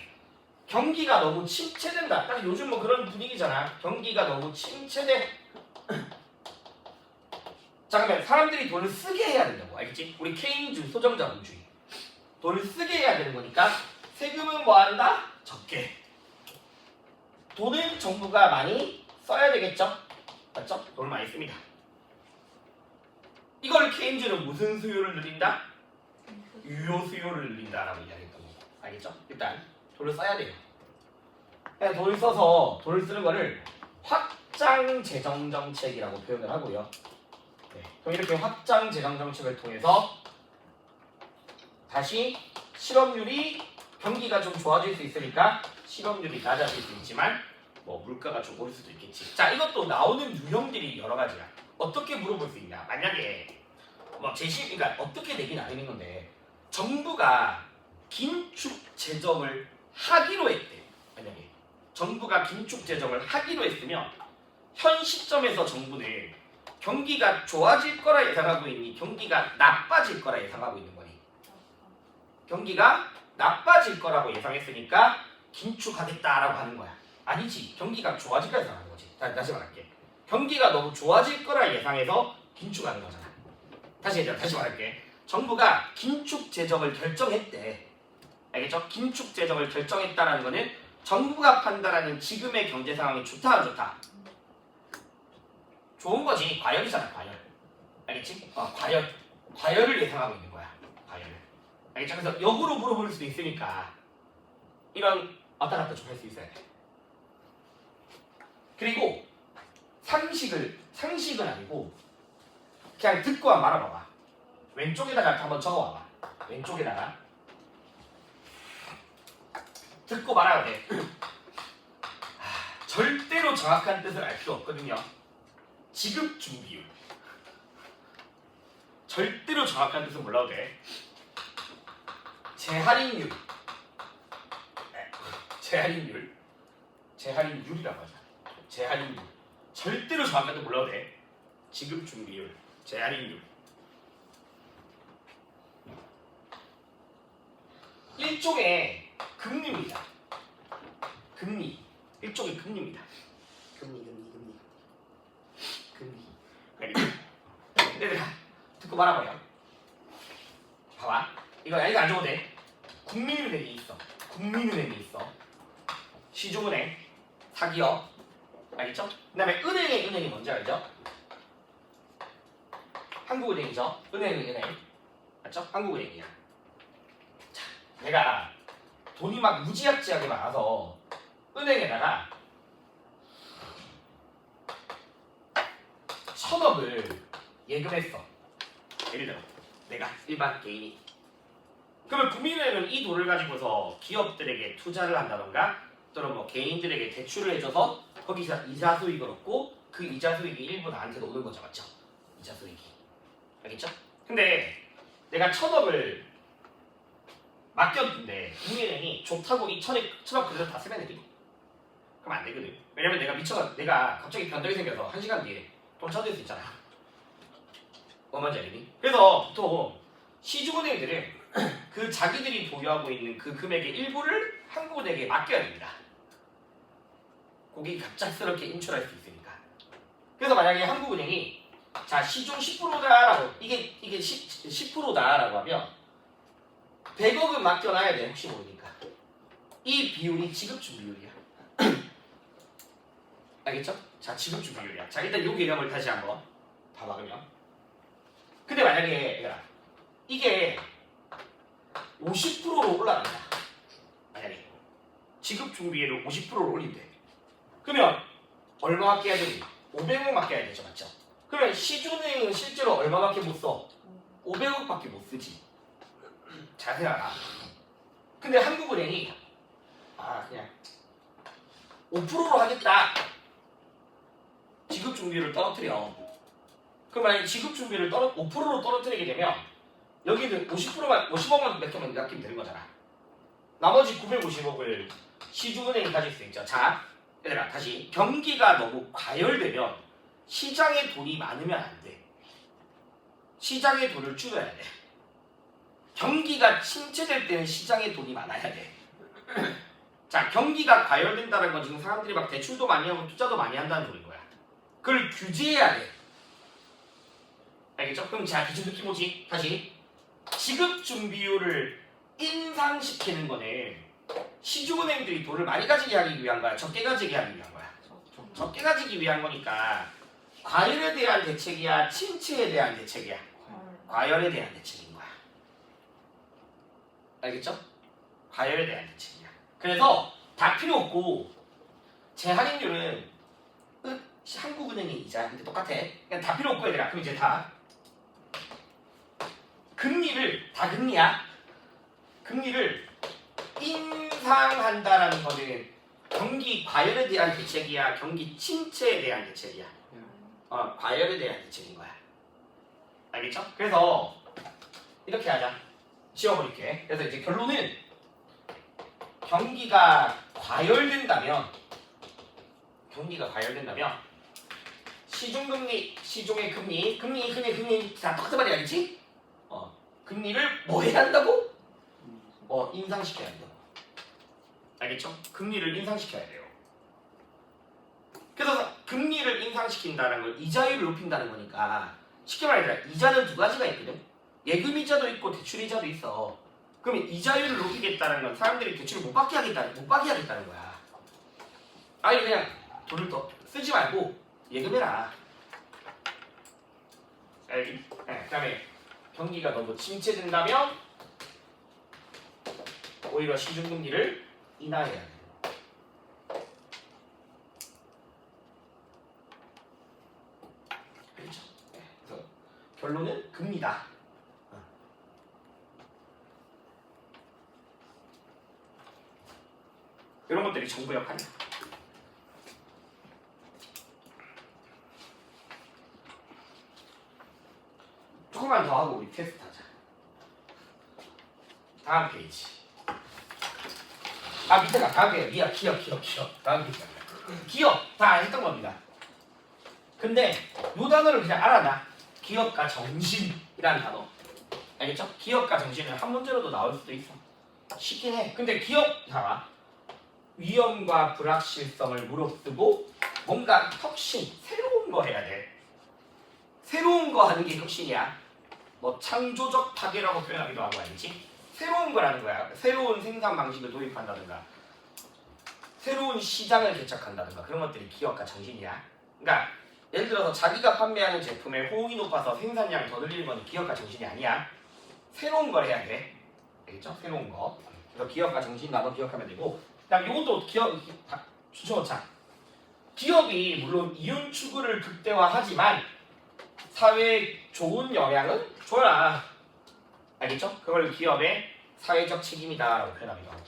경기가 너무 침체된다. 딱 요즘 뭐 그런 분위기잖아. 경기가 너무 침체돼. 자 그러면 사람들이 돈을 쓰게 해야 된다고. 알겠지? 우리 케인주 소정자본주의. 돈을 쓰게 해야 되는 거니까 세금은 뭐 한다? 적게. 돈은 정부가 많이 써야 되겠죠? 맞죠? 돈을 많이 씁니다. 이걸 케인주는 무슨 수요를 늘린다? 유효 수요를 늘린다라고 이야기했던 거고. 알겠죠? 일단 돈을 써야 돼요. 돈을 써서 돈을 쓰는 거를 확장 재정 정책이라고 표현을 하고요. 네. 그럼 이렇게 확장 재정 정책을 통해서 다시 실업률이 경기가 좀 좋아질 수 있으니까 실업률이 낮아질 수 있지만 뭐 물가가 좀 오를 수도 있겠지. 자 이것도 나오는 유형들이 여러 가지야. 어떻게 물어볼 수 있냐? 만약에 뭐 그러니까 어떻게 내긴 아니는 건데 정부가 긴축 재정을 하기로 했대. 만약에 정부가 긴축 재정을 하기로 했으면 현 시점에서 정부는 경기가 좋아질 거라 예상하고 있니? 경기가 나빠질 거라 예상하고 있는 거니? 경기가 나빠질 거라고 예상했으니까 긴축하겠다라고 하는 거야. 아니지. 경기가 좋아질 거라 예상하는 거지. 다시 말할게. 경기가 너무 좋아질 거라 예상해서 긴축하는 거잖아. 다시 말할게. 정부가 긴축 재정을 결정했대. 알겠죠? 긴축 재정을 결정했다라는 거는 정부가 판단하는 지금의 경제 상황이 좋다 안 좋다? 좋은 거지. 과열이잖아. 과열. 알겠지? 과열을 예상하고 있는 거야. 과열을. 알겠죠? 그래서 역으로 물어볼 수도 있으니까 이런 왔다 갔다 좀 할 수 있어야 돼. 그리고 상식은 아니고 그냥 듣고 한번 말아봐봐. 왼쪽에다가 한번 적어봐봐. 왼쪽에다가 듣고 말아야 돼. 절대로 정확한 뜻을 알 필요 없거든요. 지급 준비율. 절대로 정확한 뜻은 몰라도 돼. 재할인율. 재할인율이라고 하자. 재할인율. 절대로 정확한 뜻 몰라도 돼. 지급 준비율. 재할인율. 일종의 금리입니다. 금리. 일종의 금리입니다. 금리. 얘들아 듣고 말아봐요. 봐봐. 이거 안 적어도 돼. 국민은행이 있어. 시중은행, 사기업. 알겠죠? 그 다음에 은행이 뭔지 알죠? 한국은행이죠. 은행. 맞죠? 한국은행이야. 자, 내가 돈이 막 무지막지하게 많아서 은행에다가 1,000억을 예금했어. 예를 들어 내가 일반 개인이. 그러면 국민은행은 이 돈을 가지고서 기업들에게 투자를 한다던가 또는 뭐 개인들에게 대출을 해줘서 거기서 이자 수익을 얻고 그 이자 수익이 일부 나한테 오는 거죠. 맞죠? 이자 수익이. 알겠죠? 근데 내가 1,000억을 맡겼는데 국민은행이 좋다고 이 1,000억 그대로 다 쓰면 되거든. 그럼 안 되거든. 왜냐면 내가 갑자기 변동이 생겨서 1시간 뒤에 돈 찾을 수 있잖아. 뭔지 알겠니? 그래서 보통 시중은행들은 그 자기들이 보유하고 있는 그 금액의 일부를 한국은행에 맡겨야 됩니다. 고객이 갑작스럽게 인출할 수 있으니까. 그래서 만약에 한국은행이 자 시중 10%다라고 이게 10%다라고 하면 100억은 맡겨놔야 돼. 혹시 모르니까. 이 비율이 지급준 비율이야. 알겠죠? 자 지급준 비율이야. 자 일단 요 개념을 다시 한번 봐봐 그러면. 근데 만약에 얘들아 이게 50%로 올라간다. 만약에 지급 준비율을 50%로 올린대. 그러면 얼마 맡겨야 되니? 500억 맡겨야 되죠, 맞죠? 그러면 시중은행은 실제로 얼마밖에 못 써? 500억밖에 못 쓰지. 잘 생각하라. 근데 한국은행이 그냥 5%로 하겠다. 지급 준비율을 떨어뜨려. 그럼 만약에 지급 준비율을 5%로 떨어뜨리게 되면 여기는 50억만 맡기면 되는 거잖아. 나머지 950억을 시중은행이 가질 수 있죠. 자, 얘들아 다시 경기가 너무 과열되면 시장에 돈이 많으면 안 돼. 시장의 돈을 줄여야 돼. 경기가 침체될 때는 시장에 돈이 많아야 돼. 자, 경기가 과열된다는 건 지금 사람들이 막 대출도 많이 하고 투자도 많이 한다는 소리인 거야. 그걸 규제해야 돼. 알겠죠? 그럼 자, 기준 느낌 뭐지? 다시 지급 준비율을 인상시키는 거는 시중은행들이 돈을 많이 가지게 하기 위한 거야? 적게 가지게 하기 위한 거야? 적게 가지기 위한 거니까 과열에 대한 대책이야? 침체에 대한 대책이야? 과열에 대한 대책인 거야. 알겠죠? 과열에 대한 대책이야. 그래서 다 필요 없고 재할인율은 한국은행의 이자인데 똑같아. 그냥 다 필요 없고 얘들아. 그럼 이제 다 금리를 다 금리야. 금리를 인상한다라는 거는 경기 과열에 대한 대책이야, 경기 침체에 대한 대책이야. 과열에 대한 대책인 거야. 알겠죠? 그래서 이렇게 하자. 지워버릴게. 그래서 이제 결론은 경기가 과열된다면 시중금리, 시중의 금리 다 똑같은 말이 알겠지? 금리를 뭐 해야 한다고? 인상시켜야 한다고. 알겠죠? 금리를 인상시켜야 돼요. 그래서 금리를 인상시킨다는 걸 이자율을 높인다는 거니까 쉽게 말해서 이자는 두 가지가 있거든. 예금이자도 있고 대출이자도 있어. 그러면 이자율을 높이겠다는 건 사람들이 대출을 못 받게 하겠다는 거야. 아니 그냥 돈을 더 쓰지 말고 예금해라. 알겠지? 네, 그다음에 경기가 너무 침체된다면 오히려 시중금리를 인하해야 돼요. 그렇죠? 네, 그래서 결론은 금리다. 이런 것들이 정부 역할이야. 조금만 더 하고 우리 테스트 하자. 다음 페이지. 밑에 가. 다음 페이지. 기업. 다음 페이지. 기업 다 했던 겁니다. 근데 이 단어를 그냥 알아놔. 기업가 정신이라는 단어. 알겠죠? 기업가 정신은 한 문제로도 나올 수도 있어. 쉽긴 해. 근데 기업 봐봐. 위험과 불확실성을 무릅쓰고 뭔가 혁신, 새로운 거 해야 돼. 새로운 거 하는 게 혁신이야. 뭐 창조적 파괴라고 표현하기도 하고 알지? 새로운 거라는 거야. 새로운 생산 방식을 도입한다든가 새로운 시장을 개척한다든가 그런 것들이 기업가 정신이야. 그러니까 예를 들어서 자기가 판매하는 제품의 호응이 높아서 생산량을 더 늘리는 건 기업가 정신이 아니야. 새로운 걸 해야 돼. 알겠죠? 새로운 거. 그래서 기업가 정신 나도 기억하면 되고 그다음 이것도 기업 주저자. 기업이 물론 이윤 추구를 극대화하지만 사회에 좋은 영향은 줘라. 알겠죠? 그걸 기업의 사회적 책임이다라고 표현하기도 하고.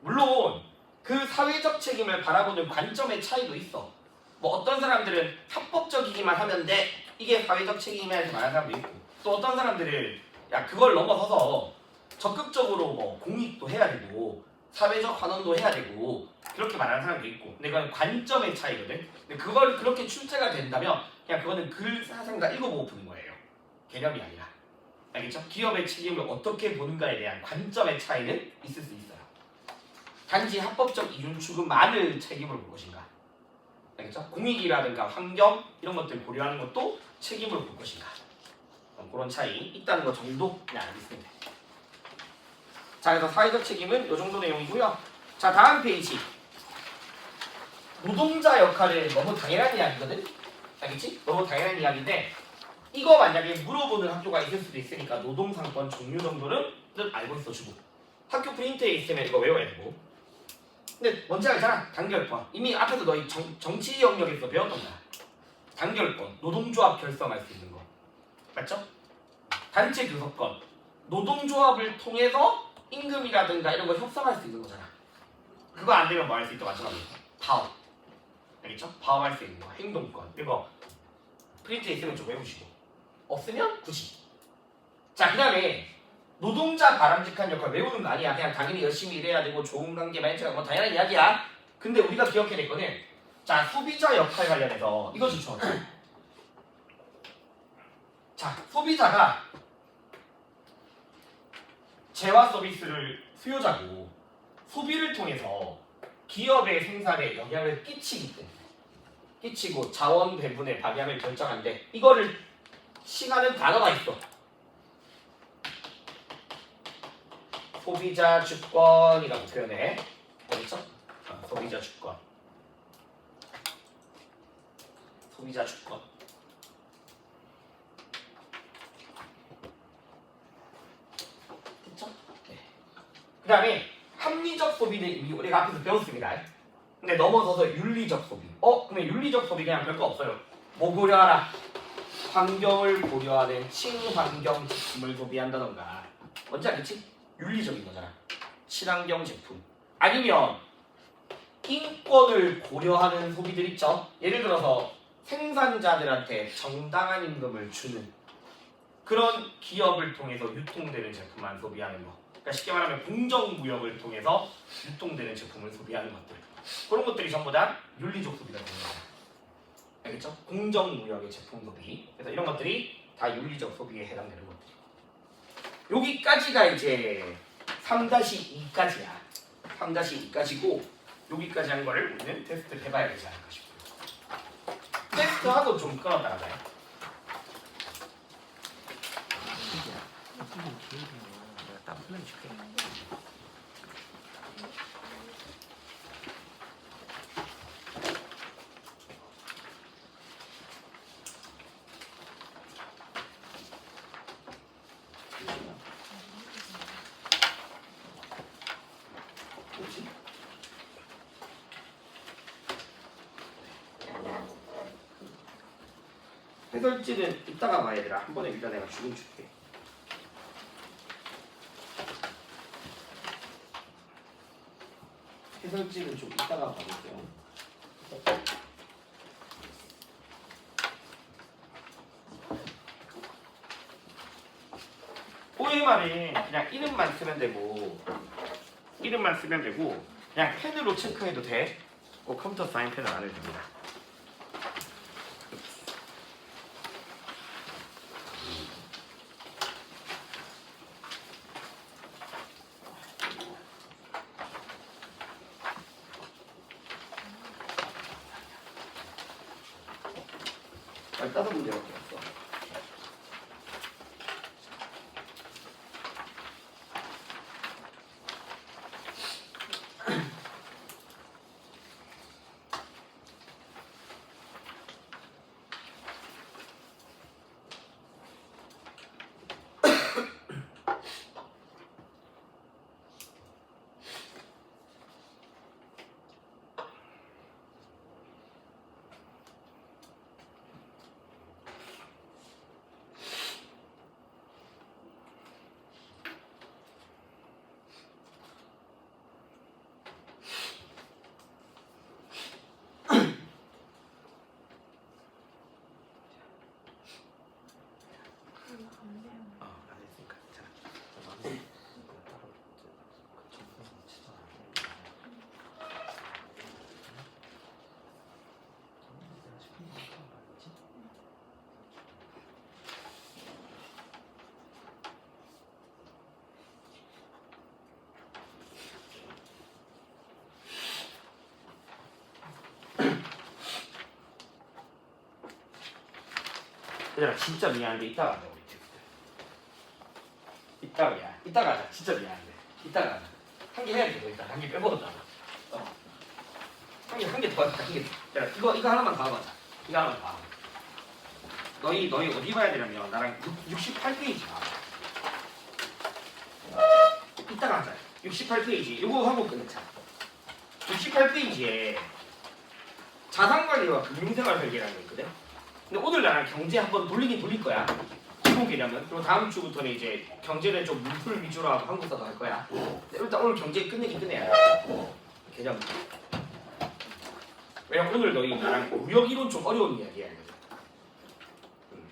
물론 그 사회적 책임을 바라보는 관점의 차이도 있어. 뭐 어떤 사람들은 합법적이기만 하면 돼. 이게 사회적 책임이라고 말하는 사람도 있고 또 어떤 사람들은 야 그걸 넘어서서 적극적으로 뭐 공익도 해야 되고 사회적 환원도 해야 되고 그렇게 말하는 사람도 있고 근데 그건 관점의 차이거든. 근데 그걸 그렇게 출제가 된다면 그냥 그거는 글 사상가 읽어보고 푸는 거예요. 개념이 아니라. 알겠죠? 기업의 책임을 어떻게 보는가에 대한 관점의 차이는 있을 수 있어요. 단지 합법적 이윤 추구만을 책임을 볼 것인가. 알겠죠? 공익이라든가 환경 이런 것들 고려하는 것도 책임을 볼 것인가. 그런 차이 있다는 것 정도 그냥 알겠습니다. 자, 그래서 사회적 책임은 이 정도 내용이고요. 자, 다음 페이지. 노동자 역할은 너무 당연한 이야기거든? 알겠지? 너무 당연한 이야기인데 이거 만약에 물어보는 학교가 있을 수도 있으니까 노동상권 종류 정도는 알고 있어주고 학교 프린트에 있으면 이거 외워야 되고 근데 뭔지 알잖아. 단결권. 이미 앞에서 너희 정치 영역에서 배웠던 거야. 단결권. 노동조합 결성할 수 있는 거. 맞죠? 단체 교섭권. 노동조합을 통해서 임금이라든가 이런 거 협상할 수 있는 거잖아. 그거 안 되면 뭐 할 수 있다 마찬가지로. 파업. 알겠죠? 파업할 수 있는 거. 행동권. 이거 프린트에 있으면 좀 외우시고. 없으면 굳이. 자, 그 다음에 노동자 바람직한 역할 외우는 거 아니야. 그냥 당연히 열심히 일해야 되고 좋은 관계 맺어야 뭐 당연한 이야기야. 근데 우리가 기억해야 될 거는 자, 소비자 역할 관련해서 이거 좋죠. 자, 소비자가 재화 서비스를 수요자고 소비를 통해서 기업의 생산에 영향을 끼치기 때문에 끼치고 자원 배분의 방향을 결정하는데 이거를 칭하는 단어가 있어. 소비자 주권이라고 표현해. 그렇죠? 소비자 주권. 소비자 주권. 됐죠? 네. 그 다음에 합리적 소비는 이미 우리가 앞에서 배웠습니다. 근데 넘어서서 윤리적 소비. 근데 윤리적 소비 그냥 별거 없어요. 뭐 고려하라? 환경을 고려하는 친환경 제품을 소비한다던가. 뭔지 알겠지? 윤리적인 거잖아. 친환경 제품. 아니면 인권을 고려하는 소비들 있죠. 예를 들어서 생산자들한테 정당한 임금을 주는 그런 기업을 통해서 유통되는 제품만 소비하는 거. 그러니까 쉽게 말하면 공정무역을 통해서 유통되는 제품을 소비하는 것들. 그런 것들이 전부 다 윤리적 소비가 되는 거야. 알겠죠? 공정무역의 제품 소비. 그래서 이런 것들이 다 윤리적 소비에 해당되는 것들. 여기까지가 이제 3-2까지야. 3-2까지고 여기까지 한 거를 우리는 테스트를 해봐야 되지 않을까 싶어요. 테스트하고 좀 끊었다 가자요. 내가 딱 플랜 줄게. 해설지는 이따가 봐야 되라. 한 번에 일단 내가 주긴 줄게. 해설지는 좀 이따가 봐볼게요. OMR은 그냥 이름만 쓰면 되고 그냥 펜으로 체크해도 돼. 꼭 컴퓨터 사인 펜은 안 해도 됩니다. 따서 문제밖에 없어. 얘들아 진짜 미안한데 이따가 하자 우리 텍스트. 이따가 하자. 진짜 미안한데 이따가 하자. 한 개 해야 돼. 일단 한 개 빼먹었잖아. 한 개 더 하자. 얘들아 이거 하나만 더 하고 하자. 이거 하나만 더 하고. 너희 어디 봐야 되냐면 나랑 68페이지 봐. 이따가 하자. 68페이지 이거 하고 끝내자. 68페이지에 자산관리와 금융생활 설계라는 거 있거든. 근데 오늘 나랑 경제 한번 돌리긴 돌릴 거야. 기본 개념은. 그리고 다음 주부터는 이제 경제를 좀 문풀 위주로 하고 한국사도 할 거야. 일단 오늘 경제 끝내야 돼. 개념. 왜냐면 오늘 너희 나랑 무역 이론 좀 어려운 이야기야.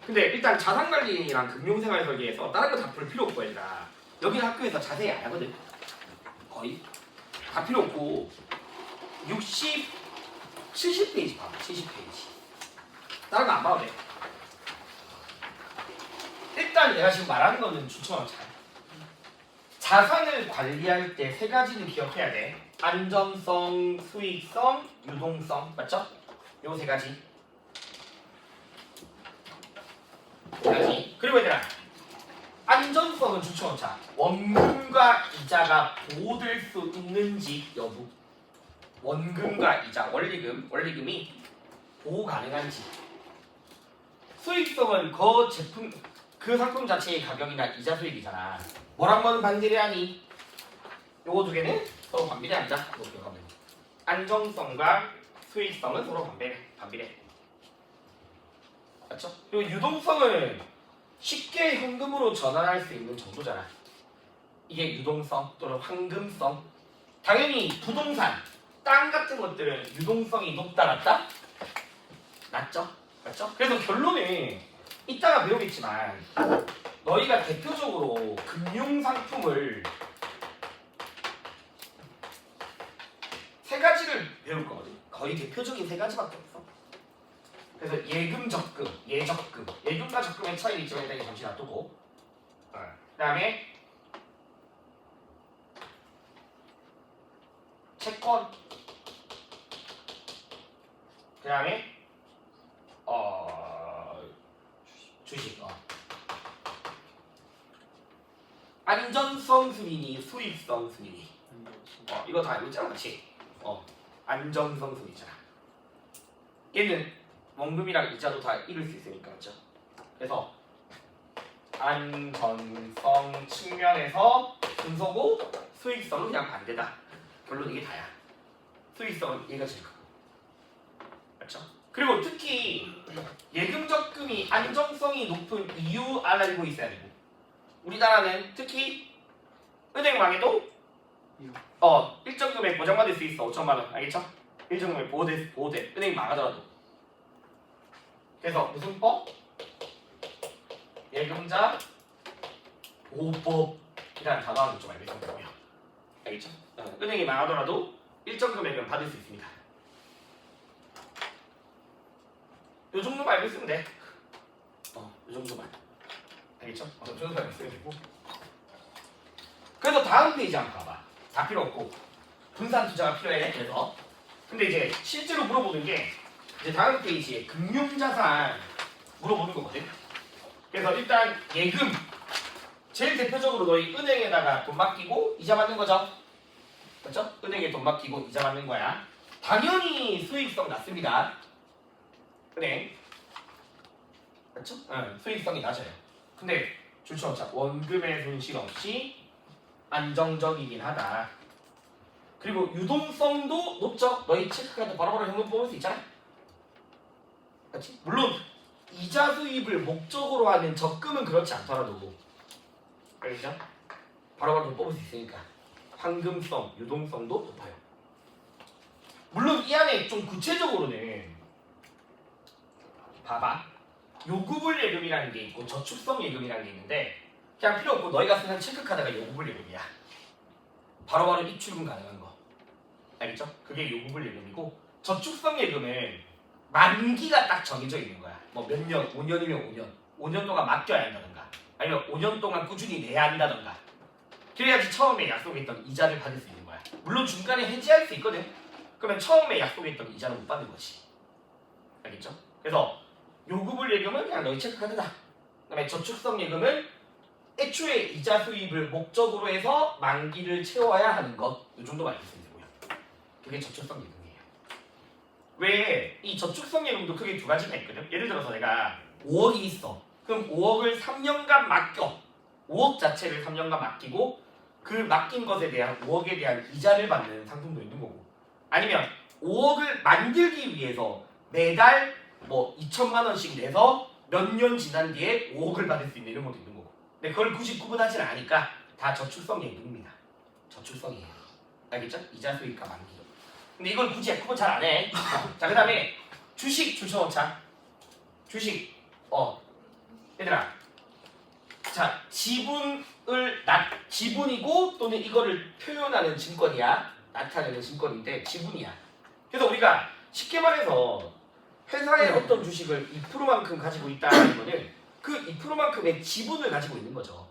근데 일단 자산관리랑 금융생활 설계에서 다른 거 다 볼 필요 없고 얘들아. 여기 학교에서 자세히 안 하거든. 거의 다 필요 없고 70페이지 봐봐. 70페이지. 다른 거 안 봐도 돼. 일단 내가 지금 말하는 거는 추천하자. 자산을 관리할 때 세 가지는 기억해야 돼. 안전성, 수익성, 유동성. 맞죠? 요 세 가지. 그리고 얘들아 안전성은 추천하자. 원금과 이자가 보호될 수 있는지 여부. 원금과 이자, 원리금이 보호 가능한지. 수익성은 그 상품 자체의 가격이나 이자 수익이잖아. 뭐랑 뭐는 반비례하니? 요거 두 개는 서로 반비례한다. 이거 기억하면. 안정성과 수익성은 서로 반비례. 맞죠? 그리고 유동성은 쉽게 현금으로 전환할 수 있는 정도잖아. 이게 유동성 또는 황금성. 당연히 부동산, 땅 같은 것들은 유동성이 높다 낮다? 낮죠? 맞죠? 그래서 결론은 이따가 배우겠지만 너희가 대표적으로 금융상품을 세 가지를 배울 거거든. 거의 대표적인 세 가지밖에 없어. 그래서 예금, 적금, 예적금. 예금과 적금의 차이는 있지만 일단 잠시 놔두고 그 다음에 채권 그 다음에 주식 안전성 순위니 수익성 순위니 이거 다 알고 있잖아 그치? 안전성 순위잖아. 얘는 원금이랑 이자도 다 잃을 수 있으니까 맞죠? 그래서 안전성 측면에서 순서고 수익성은 그냥 반대다. 결론 이게 다야. 수익성은 얘가 제일 크고 맞죠? 그리고 특히 예금 적금이 안정성이 높은 이유 알고 있어야 되고 우리나라는 특히 은행 망해도 일정 금액 보장받을 수 있어. 5천만 원 알겠죠? 일정 금액 보호돼 은행 망하더라도. 그래서 무슨 법? 예금자 보호법이라는 단어는 좀 알고 있으면 되고요. 알겠죠? 은행이 망하더라도 일정 금액은 받을 수 있습니다. 요 정도만 알고 있으면 돼. 요 정도만. 알겠죠? 요 정도만 알고 있으면 되고. 그래서 다음 페이지 한번 봐봐. 다 필요 없고 분산 투자가 필요해. 그래서 근데 이제 실제로 물어보는 게 이제 다음 페이지에 금융자산 물어보는 거거든. 그래서 일단 예금 제일 대표적으로 너희 은행에다가 돈 맡기고 이자 받는 거죠. 그렇죠? 은행에 돈 맡기고 이자 받는 거야. 당연히 수익성 낮습니다. 은행 그렇죠? 수익성이 낮아요. 근데 주처자 원금의 손실 없이 안정적이긴 하다. 그리고 유동성도 높죠. 너희 체크카드 바로바로 현금 뽑을 수 있잖아. 그렇지? 물론 이자 수입을 목적으로 하는 적금은 그렇지 않더라도 알겠죠? 바로바로 뽑을 수 있으니까 황금성, 유동성도 높아요. 물론 이 안에 좀 구체적으로는 봐봐. 요구불 예금이라는 게 있고 저축성 예금이라는 게 있는데 그냥 필요 없고 너희가 쓰는 체크카드가 요구불 예금이야. 바로바로 입출금 가능한 거. 알겠죠? 그게 요구불 예금이고 저축성 예금은 만기가 딱 정해져 있는 거야. 뭐 몇 년, 5년이면 5년. 5년 동안 맡겨야 한다던가 아니면 5년 동안 꾸준히 내야 한다던가 그래야지 처음에 약속했던 이자를 받을 수 있는 거야. 물론 중간에 해지할 수 있거든. 그러면 처음에 약속했던 이자는 못 받는 거지. 알겠죠? 그래서 요금을 예금은 그냥 너희 체크카드다. 그다음에 저축성 예금은 애초에 이자 수입을 목적으로 해서 만기를 채워야 하는 것. 이 정도만 알겠으면 되고요. 그게 저축성 예금이에요. 왜 이 저축성 예금도 크게 두 가지가 있거든. 예를 들어서 내가 5억이 있어. 그럼 5억을 3년간 맡겨. 5억 자체를 3년간 맡기고 그 맡긴 것에 대한 5억에 대한 이자를 받는 상품도 있는 거고, 아니면 5억을 만들기 위해서 매달 뭐 2천만 원씩 내서 몇 년 지난 뒤에 5억을 받을 수 있는 이런 것도 있는 거고. 근데 그걸 굳이 구분하지는 않으니까 다 저축성 예금입니다. 저축성이에요. 알겠죠? 이자 수익과 만기. 근데 이걸 굳이 구분 잘 안 해. 자, 그 다음에 주식 줄쳐놓자. 주식. 얘들아. 자, 지분이고 또는 이거를 표현하는 증권이야. 나타내는 증권인데 지분이야. 그래서 우리가 쉽게 말해서 회사의 어떤 주식을 2%만큼 가지고 있다는 거는 그 2%만큼의 지분을 가지고 있는 거죠.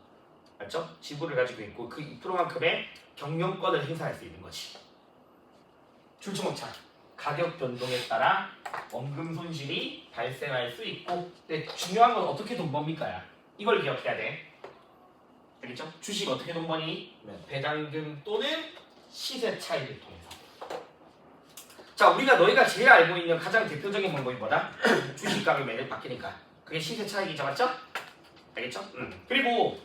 맞죠? 지분을 가지고 있고 그 2%만큼의 경영권을 행사할 수 있는 거지. 줄쳐놓자. 가격 변동에 따라 원금 손실이 발생할 수 있고, 근데 중요한 건 어떻게 돈 법니까야. 이걸 기억해야 돼. 알겠죠? 주식 어떻게 돈 버니? 배당금 또는 시세 차익을 통해서. 자, 우리가 너희가 제일 알고 있는 가장 대표적인 방법이 뭐다? 주식 가격 매일 바뀌니까 그게 시세 차익이죠, 맞죠? 알겠죠? 그리고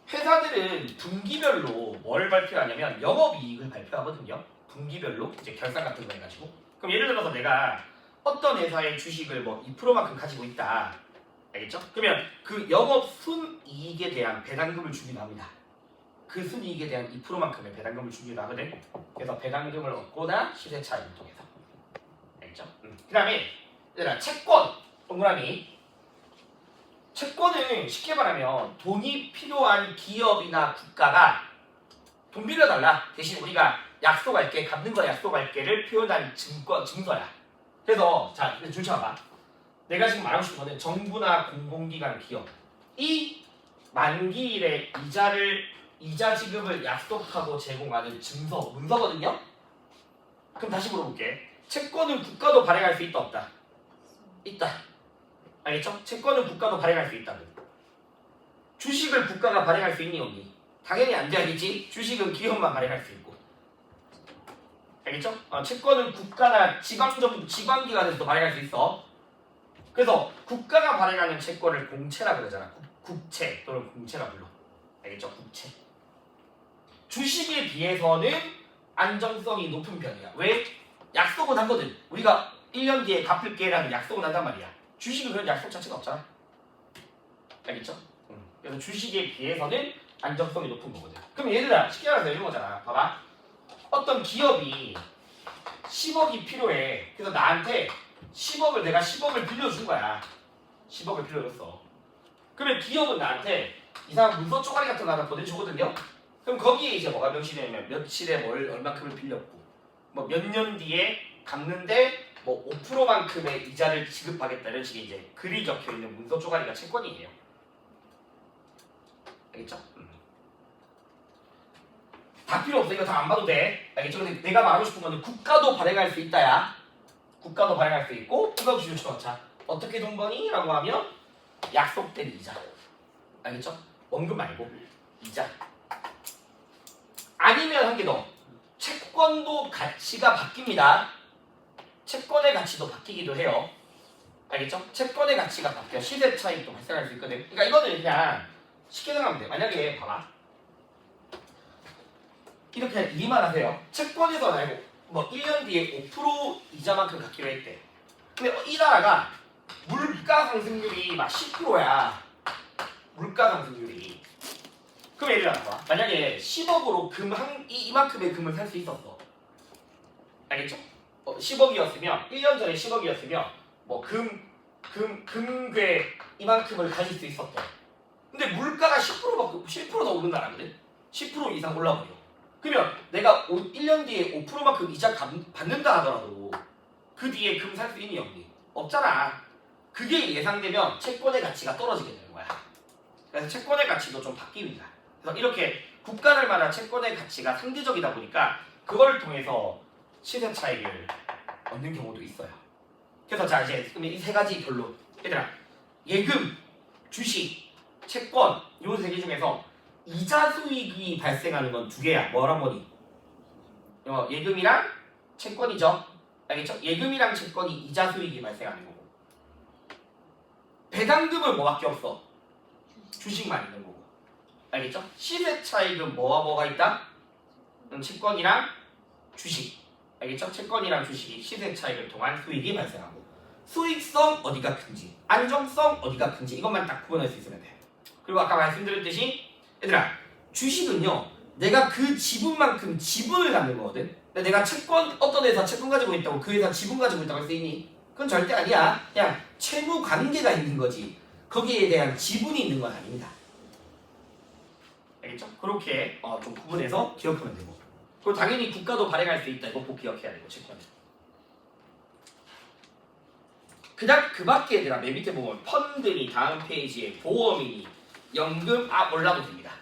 회사들은 분기별로 뭘 발표하냐면 영업이익을 발표하거든요. 분기별로 이제 결산 같은 거 해가지고. 그럼 예를 들어서 내가 어떤 회사의 주식을 뭐 2%만큼 가지고 있다. 알겠죠? 그러면 그 영업 순이익에 대한 배당금을 주기도 합니다. 그 순이익에 대한 2%만큼의 배당금을 주기도 하거든. 그래서 배당금을 얻거나 시세 차익을 통해서. 알겠죠? 그 다음에 얘들아, 채권 동그라미. 채권은 쉽게 말하면 돈이 필요한 기업이나 국가가 돈 빌려달라. 대신 우리가 약속할게, 갚는 거 약속할게를 표현한 증서야. 그래서 자, 줄 쳐봐. 내가 지금 말하고 싶은 거는 정부나 공공기관, 기업 이 만기일에 이자 지급을 약속하고 제공하는 증서, 문서거든요. 그럼 다시 물어볼게. 채권은 국가도 발행할 수 있다, 없다? 있다. 알겠죠? 채권은 국가도 발행할 수 있다고. 주식을 국가가 발행할 수 있니, 없니? 당연히 안 돼야겠지. 주식은 기업만 발행할 수 있고. 알겠죠? 채권은 국가나 지방정부, 지방기관에서도 발행할 수 있어. 그래서 국가가 발행하는 채권을 공채라 그러잖아. 국채 또는 공채라 불러. 알겠죠? 국채. 주식에 비해서는 안정성이 높은 편이야. 왜? 약속은 하거든. 우리가 1년 뒤에 갚을게라는 약속은 한단 말이야. 주식은 그런 약속 자체가 없잖아. 알겠죠? 그래서 주식에 비해서는 안정성이 높은 거거든. 그럼 얘들아, 쉽게 말해서 이런 거잖아. 봐봐. 어떤 기업이 10억이 필요해. 그래서 나한테 10억을 내가 10억을 빌려준 거야. 10억을 빌려줬어. 그러면 기업은 나한테 이상한 문서 쪼가리 같은 거 하나 보내주거든요. 그럼 거기에 이제 뭐가 명시되냐면 며칠에 뭘 얼마큼을 빌렸고 뭐 몇 년 뒤에 갚는데 뭐 5%만큼의 이자를 지급하겠다 이런 식의 이제 글이 적혀있는 문서 쪼가리가 채권이에요. 알겠죠? 다 필요 없어. 이거 다 안 봐도 돼. 알겠죠? 근데 내가 말하고 싶은 거는 국가도 발행할 수 있다야. 국가도 발행할 수 있고 이거 기준으로 자 어떻게 돈 버니? 라고 하면 약속된 이자. 알겠죠? 원금 말고 이자. 아니면 한 개 더. 채권도 가치가 바뀝니다. 채권의 가치도 바뀌기도 해요. 알겠죠? 채권의 가치가 바뀌어 시세 차익도 발생할 수 있거든. 그러니까 이거는 그냥 쉽게 생각하면 돼. 만약에 봐봐. 이렇게 이해만 하세요. 채권에서 말고 뭐 1년 뒤에 5% 이자만큼 갖기로 했대. 근데 이 나라가 물가 상승률이 막 10%야. 물가 상승률이. 그럼 예를 들어 만약에 10억으로 이만큼의 금을 살 수 있었어. 알겠죠? 10억이었으면 1년 전에 10억이었으면 뭐 금괴 이만큼을 가질 수 있었대. 근데 물가가 10% 더 오른다라거든. 10% 이상 올라버려. 그러면 내가 1년 뒤에 5%만큼 이자 받는다 하더라도 그 뒤에 금 살 수 있니 없니? 없잖아. 그게 예상되면 채권의 가치가 떨어지게 되는 거야. 그래서 채권의 가치도 좀 바뀝니다. 그래서 이렇게 국가를 말한 채권의 가치가 상대적이다 보니까 그걸 통해서 시세 차익을 얻는 경우도 있어요. 그래서 자 이제 이 세 가지 결론. 얘들아, 예금, 주식, 채권 요 세 개 중에서 이자 수익이 발생하는 건 두 개야. 뭐란 거니? 예금이랑 채권이죠. 알겠죠? 예금이랑 채권이 이자 수익이 발생하는 거고, 배당금은 뭐밖에 없어? 주식만 있는 거고. 알겠죠? 시세 차익은 뭐가 있다? 채권이랑 주식. 알겠죠? 채권이랑 주식이 시세 차익을 통한 수익이 발생하고, 수익성 어디가 큰지, 안정성 어디가 큰지 이것만 딱 구분할 수 있으면 돼. 그리고 아까 말씀드렸듯이 얘들아, 주식은요 내가 그 지분만큼 지분을 갖는 거거든. 근데 내가 채권, 어떤 회사 채권 가지고 있다고 그 회사 지분 가지고 있다고 할 수 있니? 그건 절대 아니야. 그냥 채무 관계가 있는 거지 거기에 대한 지분이 있는 건 아닙니다. 알겠죠? 그렇게 좀 구분해서 기억하면 되고, 그리고 당연히 국가도 발행할 수 있다. 이거 꼭 기억해야 되고, 채권은. 그냥 그 밖에 얘들아, 맨 밑에 보면 펀드니, 다음 페이지에 보험이니, 연금, 몰라도 됩니다.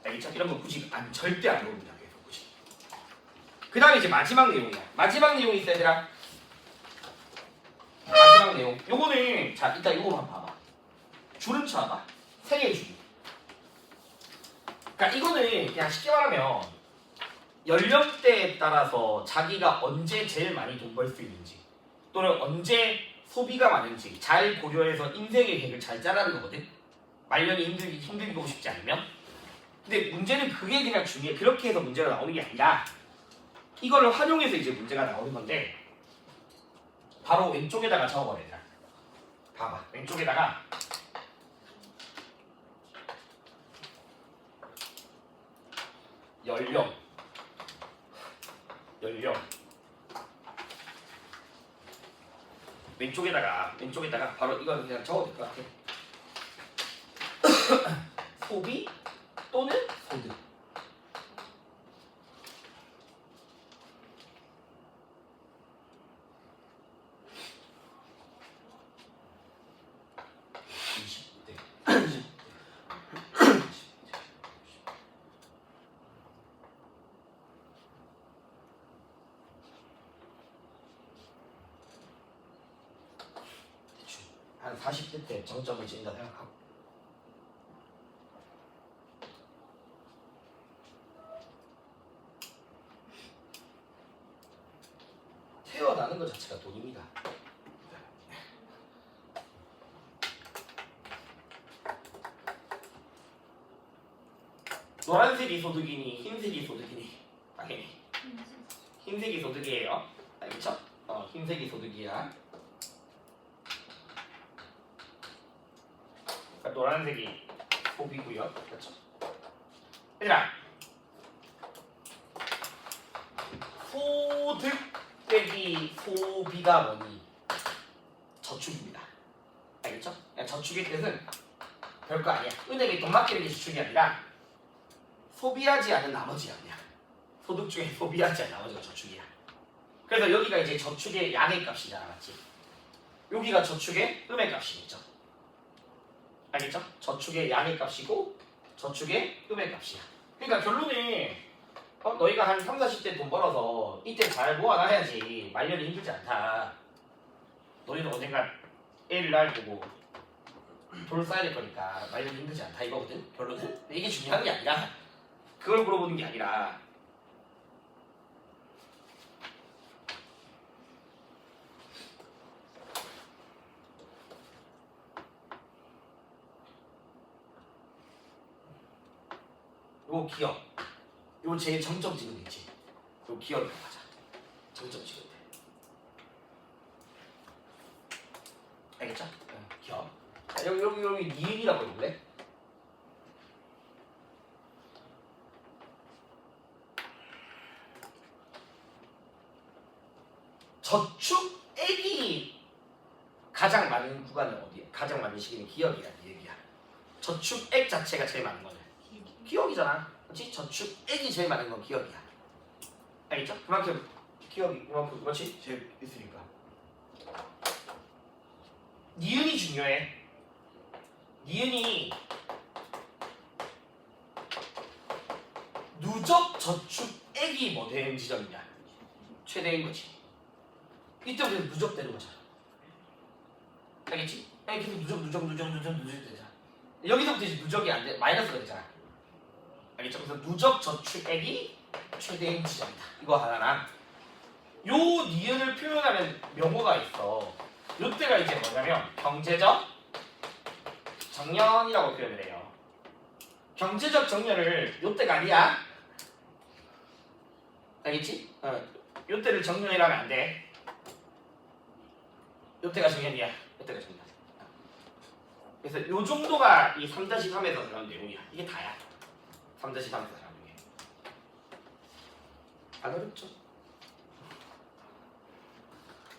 알겠죠? 이런 거 굳이 절대 안 나옵니다. 굳이. 그 다음에 이제 마지막 내용이야. 마지막 내용이 있어 얘들아. 마지막 내용. 요거는 자 이따 요거 한번 봐봐. 줄은 쳐봐. 생애 주기. 그러니까 이거는 그냥 쉽게 말하면 연령대에 따라서 자기가 언제 제일 많이 돈 벌 수 있는지, 또는 언제 소비가 많은지 잘 고려해서 인생의 계획을 잘 짜라는 거거든. 말년이 힘들고 싶지 않으면. 근데 문제는 그게 그냥 중요해. 그렇게 해서 문제가 나오는 게 아니라 이거를 활용해서 이제 문제가 나오는 건데, 바로 왼쪽에다가 적어버려. 봐봐. 왼쪽에다가 연령 왼쪽에다가 바로 이거는 그냥 적어도 될 것 같아. 소비 또는 소득. 한 40대 때 정점을 찍는다 생각하고, 태어나는 것 자체가 돈입니다. 노란색이 소득이니 흰색이 소득이니? 당연히 흰색이 소득이에요. 알겠죠? 흰색이 소득이야. 그러니까 노란색이 소비고요. 그렇죠? 얘들아, 소득 빼기 소비가 뭐니? 저축입니다. 알겠죠? 저축의 뜻은 별거 아니야. 은행에 돈 맡기는 게 저축이 아니라 소비하지 않은 나머지야. 그냥 소득 중에 소비하지 않은 나머지가 저축이야. 그래서 여기가 이제 저축의 양의 값이잖아, 맞지? 여기가 저축의 음의 값이겠죠. 알겠죠? 저축의 양의 값이고 저축의 음의 값이야. 그러니까 결론은 너희가 한 3, 40대 돈 벌어서 이때 잘 모아놔야지 말년이 힘들지 않다. 너희는 언젠가 애를 낳을 거고 돈을 써야 될 거니까 말년이 힘들지 않다 이거거든, 결론은. 근데 이게 중요한 게 아니라, 그걸 물어보는 게 아니라, 요 기억, 요 제일 정점 찍은 데 있지. 요 기억을 가자. 정점 찍은 데. 알겠죠? 기억. 자, 여기 니은이라고 해볼래? 저축액이 가장 많은 구간은 어디야? 가장 많은 시기는 기억이야, 얘기야. 저축액 자체가 제일 많은 거는 기억이잖아. 그렇지? 저축액이 제일 많은 건 기억이야. 알겠죠? 그만큼 기억이 그만큼 그렇지? 제일 있으니까. 니은이 중요해. 니은이 누적 저축액이 뭐 되는 지점이냐? 최대인 거지. 이때부터 누적되는 거잖아. 알겠지? 아니 계속 누적 되잖아. 여기서부터 이제 누적이 안 돼. 마이너스가 되잖아. 알겠죠? 그래서 누적 저축액이 최대인 지점이다. 이거 하나랑 요 니은을 표현하는 명호가 있어. 요때가 이제 뭐냐면 경제적 정년이라고 표현을 해요. 경제적 정년을 요때가 아니야. 알겠지? 요때를 정년이라면 안 돼. 요때가 정년이야. 요때가 정년. 그래서 요 정도가 이 3-3에서 나온 내용이야. 이게 다야. 3-3에서 나온 게. 안 어렵죠?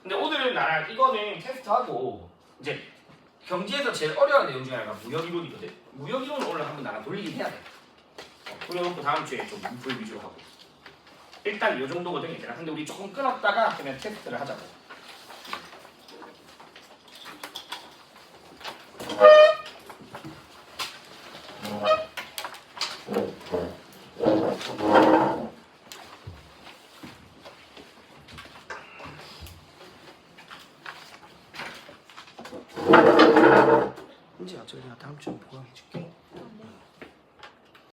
근데 오늘은 나랑 이거는 테스트하고 이제 경제에서 제일 어려운 내용 중에 하나가 무역이론이거든. 무역이론을 오늘 한번 나랑 돌리긴 해야 돼. 돌려놓고 다음 주에 좀 문풀 위주로 하고. 일단 이 정도거든 얘들아. 근데 우리 조금 끊었다가 그냥 테스트를 하자고. 이제 어차피 내가 다음 주에 보강해줄게.